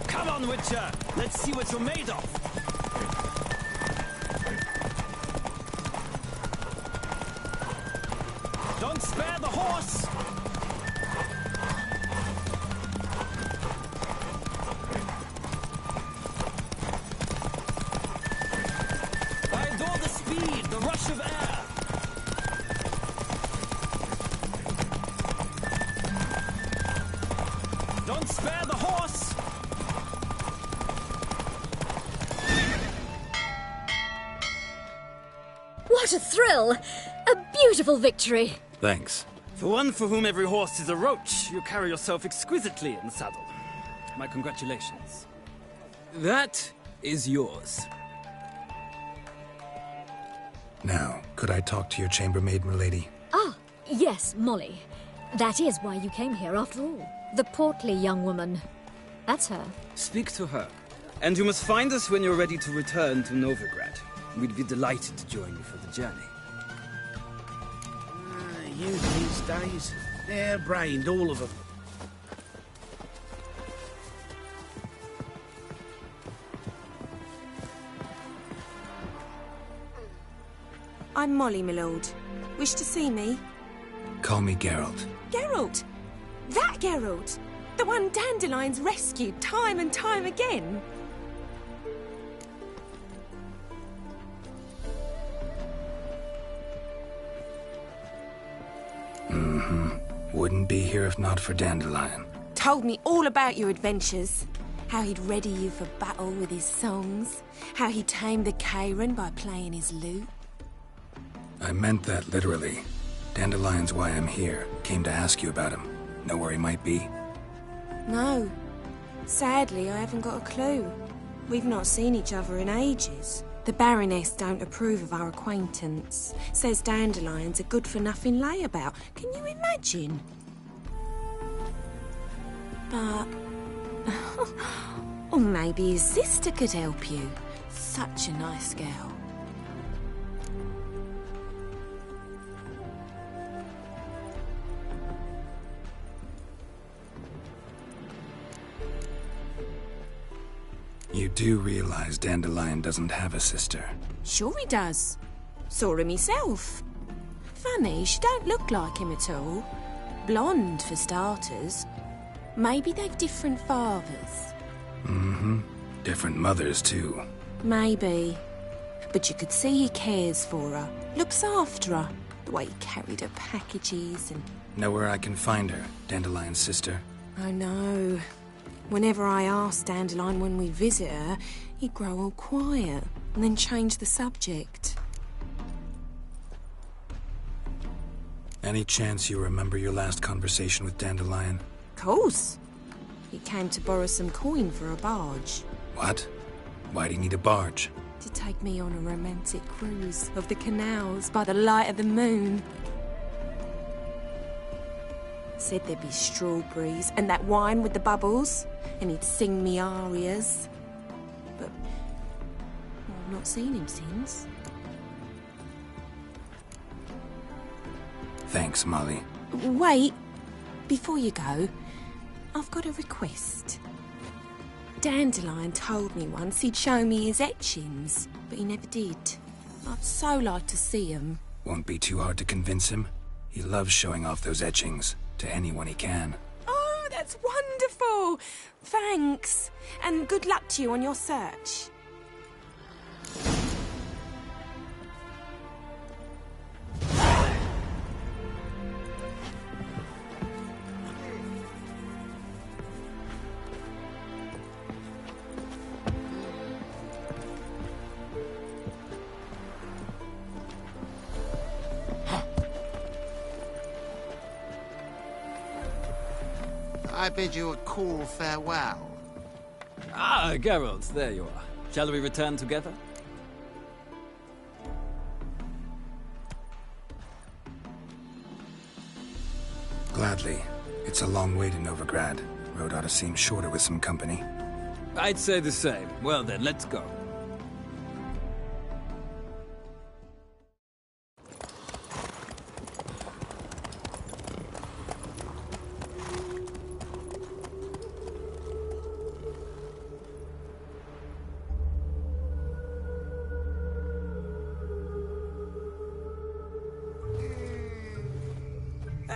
S4: Come on, Witcher! Let's see what you're made of! Don't spare the horse! I adore the speed, the rush of air! Don't spare the horse!
S22: What a thrill! A beautiful victory!
S5: Thanks.
S4: For one for whom every horse is a roach, you carry yourself exquisitely in the saddle. My congratulations. That is yours.
S5: Now, could I talk to your chambermaid, milady?
S22: Ah, yes, Molly. That is why you came here after all. The portly young woman. That's her.
S4: Speak to her. And you must find us when you're ready to return to Novigrad. We'd be delighted to join you for the journey.
S3: Youth these days, hair-brained, all of them.
S18: I'm Molly, my lord. Wish to see me?
S5: Call me Geralt.
S18: Geralt! That Geralt! The one Dandelion's rescued time and time again!
S5: Wouldn't be here if not for Dandelion.
S18: Told me all about your adventures. How he'd ready you for battle with his songs. How he tamed the Kairan by playing his lute.
S5: I meant that literally. Dandelion's why I'm here. Came to ask you about him. Know where he might be?
S18: No, Sadly, I haven't got a clue. We've not seen each other in ages. The Baroness don't approve of our acquaintance. Says Dandelion's a good-for-nothing layabout. Can you imagine? But... or maybe his sister could help you. Such a nice girl.
S5: You do realize Dandelion doesn't have a sister?
S18: Sure he does. Saw him himself. Funny, she don't look like him at all. Blonde, for starters. Maybe they've different fathers.
S5: Mm-hmm. Different mothers, too.
S18: Maybe. But you could see he cares for her. Looks after her. The way he carried her packages and...
S5: Know where I can find her, Dandelion's sister?
S18: I know. Whenever I asked Dandelion when we visit her, he'd grow all quiet and then change the subject.
S5: Any chance you remember your last conversation with Dandelion?
S18: Course. He came to borrow some coin for a barge.
S5: What? Why do you need a barge?
S18: To take me on a romantic cruise of the canals by the light of the moon. Said there'd be strawberries and that wine with the bubbles, and he'd sing me arias. But I've not seen him since.
S5: Thanks, Molly.
S18: Wait, before you go, I've got a request. Dandelion told me once he'd show me his etchings, but he never did. I'd so like to see them.
S5: Won't be too hard to convince him. He loves showing off those etchings to anyone he can.
S18: Oh, that's wonderful! Thanks, and good luck to you on your search.
S10: I bid you a cool farewell.
S4: Ah, Geralt, there you are. Shall we return together?
S5: Gladly. It's a long way to Novigrad. Road ought to seem shorter with some company.
S4: I'd say the same. Well then, let's go.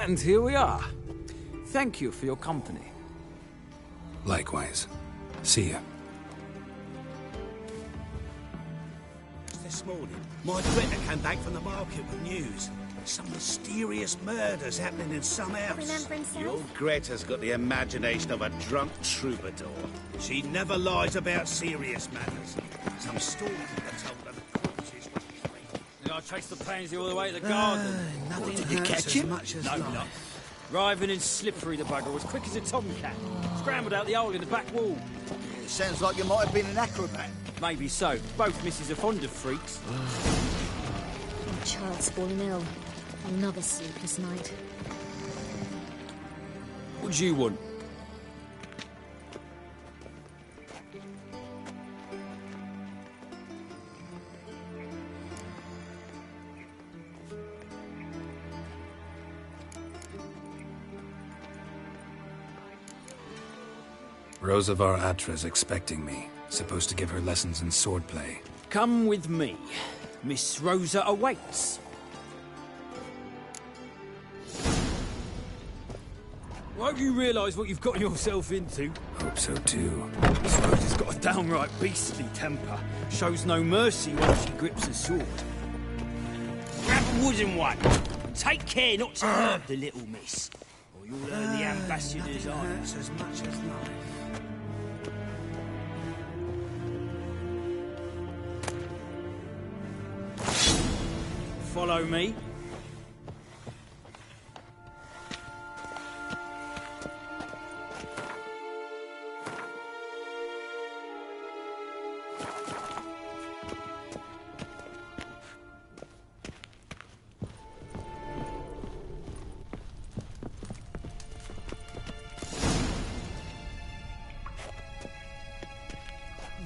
S4: And here we are. Thank you for your company.
S5: Likewise. See ya.
S3: This morning, my Greta came back from the market with news. Some mysterious murders happening in some house.
S9: Remember himself?
S3: Your Greta's got the imagination of a drunk troubadour. She never lies about serious matters. Some storekeeper told her the corpses.
S4: I chased the pansy all the way to the garden.
S3: Nothing did you catch him?
S4: No, not. Writhing and slippery, the bugger was quick as a tomcat. Scrambled out the hole in the back wall.
S2: It sounds like you might have been an acrobat.
S4: Maybe so. Both misses are fond of freaks.
S22: My child's fallen ill. Another sleepless night.
S4: What do you want?
S5: Rosavar Atra's expecting me. Supposed to give her lessons in swordplay.
S4: Come with me. Miss Rosa awaits. Won't you realise what you've got yourself into?
S5: Hope so too.
S4: Miss Rosa's got a downright beastly temper. Shows no mercy when she grips a sword. Grab a wooden one. Take care not to hurt the little miss, or you'll earn the ambassador's honour.
S3: As much as life.
S4: Follow me.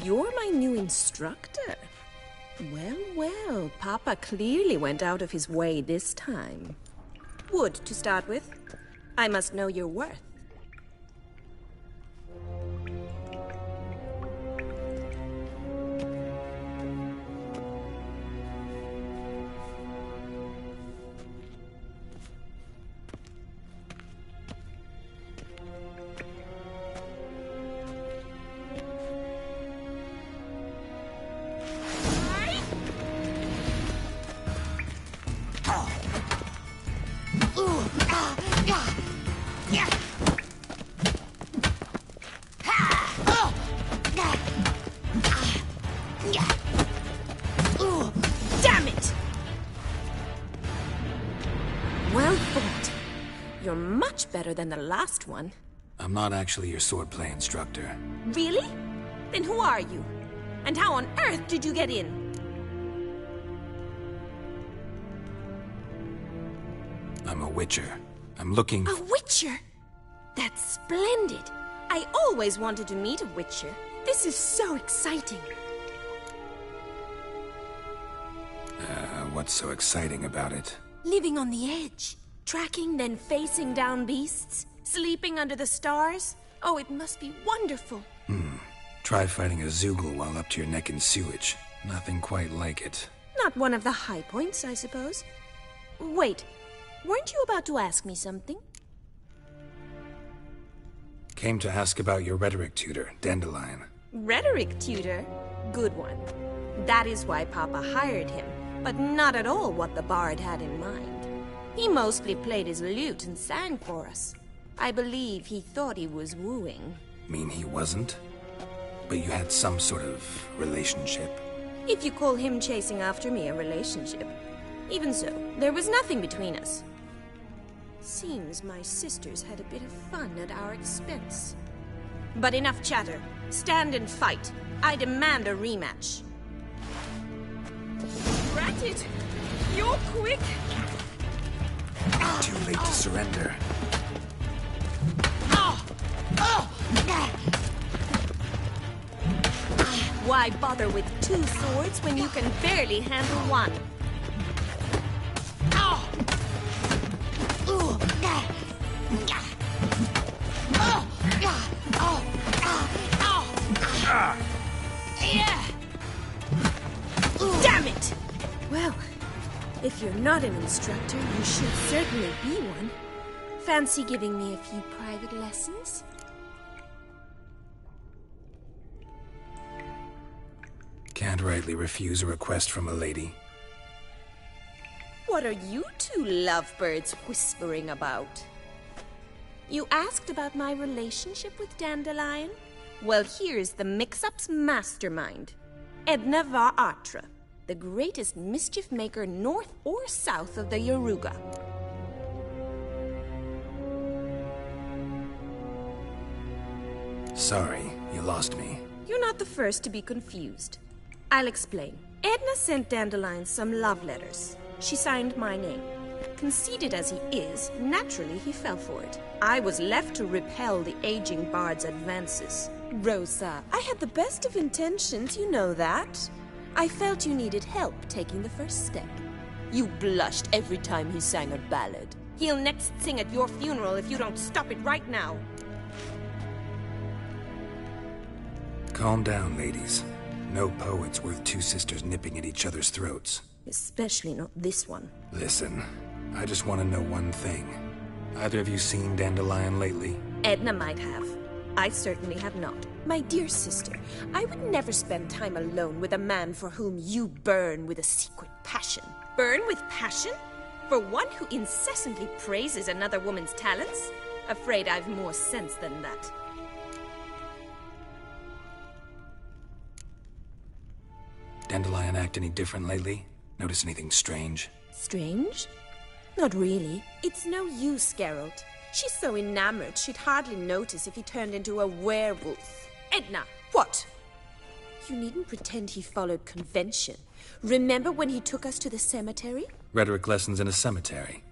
S18: you're my new instructor. Well, well, Papa clearly went out of his way this time. Wood, to start with. I must know your worth. Damn it! Well fought. You're much better than the last one.
S5: I'm not actually your swordplay instructor.
S18: Really? Then who are you? And how on earth did you get in?
S5: I'm a witcher. I'm looking
S18: A witcher? That's splendid. I always wanted to meet a witcher. This is so exciting.
S5: What's so exciting about it?
S18: Living on the edge. Tracking, then facing down beasts. Sleeping under the stars. Oh, it must be wonderful.
S5: Try fighting a Zoogle while up to your neck in sewage. Nothing quite like it.
S18: Not one of the high points, I suppose. Wait, weren't you about to ask me something?
S5: Came to ask about your rhetoric tutor, Dandelion.
S18: Rhetoric tutor? Good one. That is why Papa hired him, but not at all what the bard had in mind. He mostly played his lute and sang for us. I believe he thought he was wooing.
S5: Mean he wasn't? But you had some sort of relationship?
S18: If you call him chasing after me a relationship. Even so, there was nothing between us. Seems my sisters had a bit of fun at our expense. But enough chatter. Stand and fight. I demand a rematch. Rat it! You're quick!
S5: Too late to surrender.
S18: Why bother with two swords when you can barely handle one? Damn it! Well, if you're not an instructor, you should certainly be one. Fancy giving me a few private lessons?
S5: Can't rightly refuse a request from a lady.
S18: What are you two lovebirds whispering about? You asked about my relationship with Dandelion? Well, here's the mix-up's mastermind. Edna var Atra, the greatest mischief maker north or south of the Yaruga.
S5: Sorry, you lost me.
S18: You're not the first to be confused. I'll explain. Edna sent Dandelion some love letters. She signed my name. Conceited as he is, naturally he fell for it. I was left to repel the aging bard's advances. Rosa, I had the best of intentions, you know that. I felt you needed help taking the first step. You blushed every time he sang a ballad. He'll next sing at your funeral if you don't stop it right now.
S5: Calm down, ladies. No poet's worth two sisters nipping at each other's throats.
S18: Especially not this one.
S5: Listen, I just want to know one thing. Either of you seen Dandelion lately?
S18: Edna might have. I certainly have not. My dear sister, I would never spend time alone with a man for whom you burn with a secret passion. Burn with passion? For one who incessantly praises another woman's talents? Afraid I've more sense than that.
S5: Dandelion act any different lately? Notice anything strange?
S18: Strange? Not really. It's no use, Geralt. She's so enamored she'd hardly notice if he turned into a werewolf. Edna! What? You needn't pretend he followed convention. Remember when he took us to the cemetery?
S5: Rhetoric lessons in a cemetery.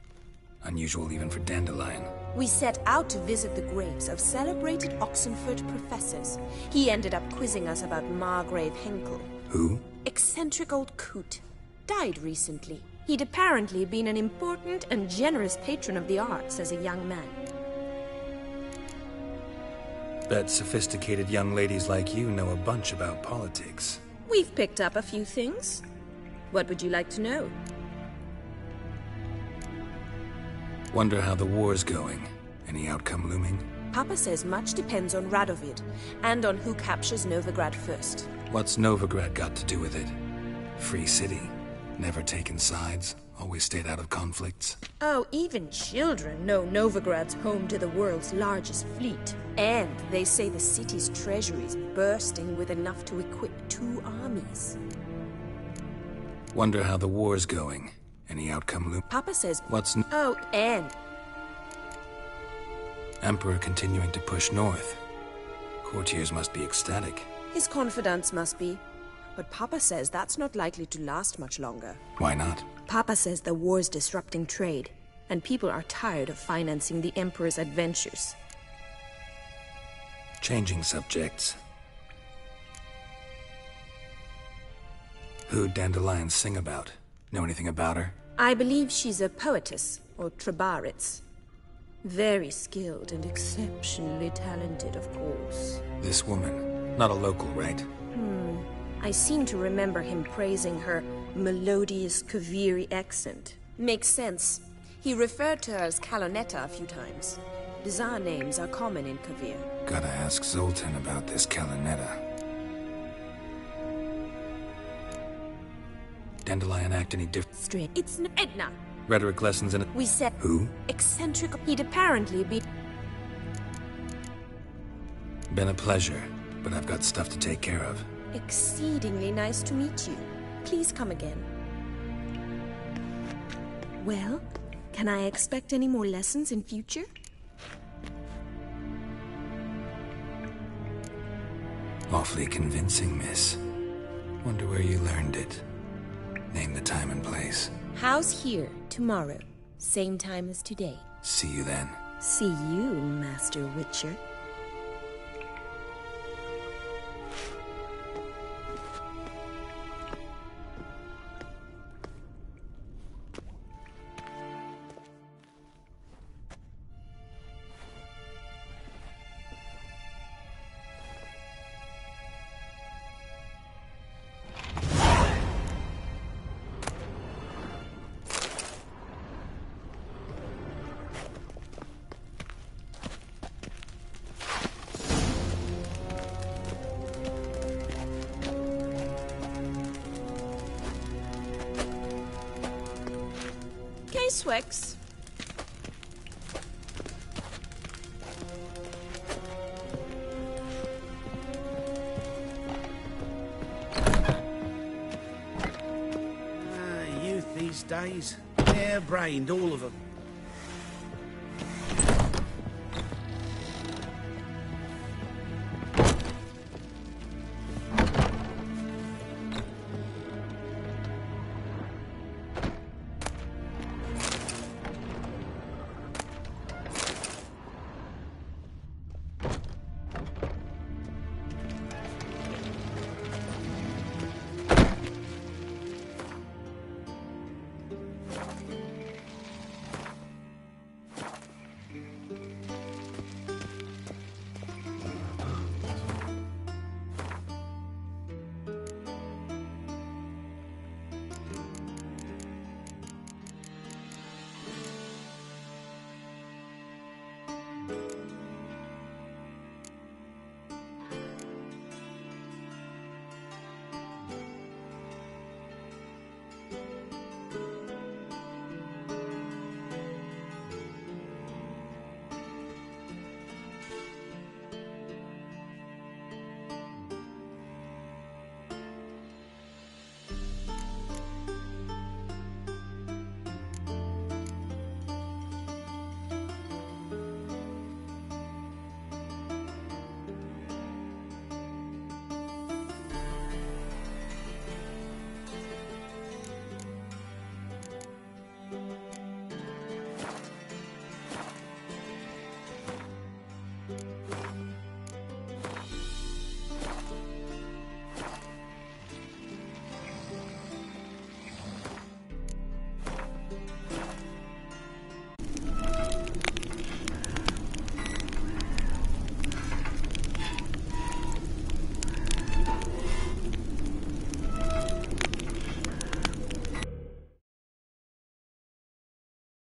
S5: Unusual even for Dandelion.
S18: We set out to visit the graves of celebrated Oxenford professors. He ended up quizzing us about Margrave Henkel.
S5: Who?
S18: Eccentric old coot. Died recently. He'd apparently been an important and generous patron of the arts as a young man.
S5: Bet sophisticated young ladies like you know a bunch about politics.
S18: We've picked up a few things. What would you like to know?
S5: Wonder how the war's going. Any outcome looming?
S18: Papa says much depends on Radovid, and on who captures Novigrad first.
S5: What's Novigrad got to do with it? Free city. Never taken sides. Always stayed out of conflicts.
S18: Oh, even children know Novigrad's home to the world's largest fleet. And they say the city's treasury's bursting with enough to equip 2 armies.
S5: Wonder how the war's going. Any outcome loom?
S18: Papa says...
S5: What's...
S18: Oh, and...
S5: Emperor continuing to push north. Courtiers must be ecstatic.
S18: His confidants must be. But Papa says that's not likely to last much longer.
S5: Why not?
S18: Papa says the war's disrupting trade, and people are tired of financing the Emperor's adventures.
S5: Changing subjects. Who'd Dandelion sing about? Know anything about her?
S18: I believe she's a poetess, or Trebaritz. Very skilled and exceptionally talented, of course.
S5: This woman. Not a local, right?
S18: I seem to remember him praising her melodious Kaviri accent. Makes sense. He referred to her as Kalonetta a few times. Bizarre names are common in Kavir.
S5: Gotta ask Zoltan about this Kalonetta. Dandelion act any different?
S18: Straight. It's Edna.
S5: Rhetoric lessons in it.
S18: We said...
S5: Who?
S18: Eccentric. He'd apparently be...
S5: Been a pleasure, but I've got stuff to take care of.
S18: Exceedingly nice to meet you. Please come again. Well, can I expect any more lessons in future?
S5: Awfully convincing, miss. Wonder where you learned it. Name the time and place.
S18: House here, tomorrow. Same time as today.
S5: See you then.
S18: See you, Master Witcher. Swix.
S3: Youth these days. Hair-brained, all of them.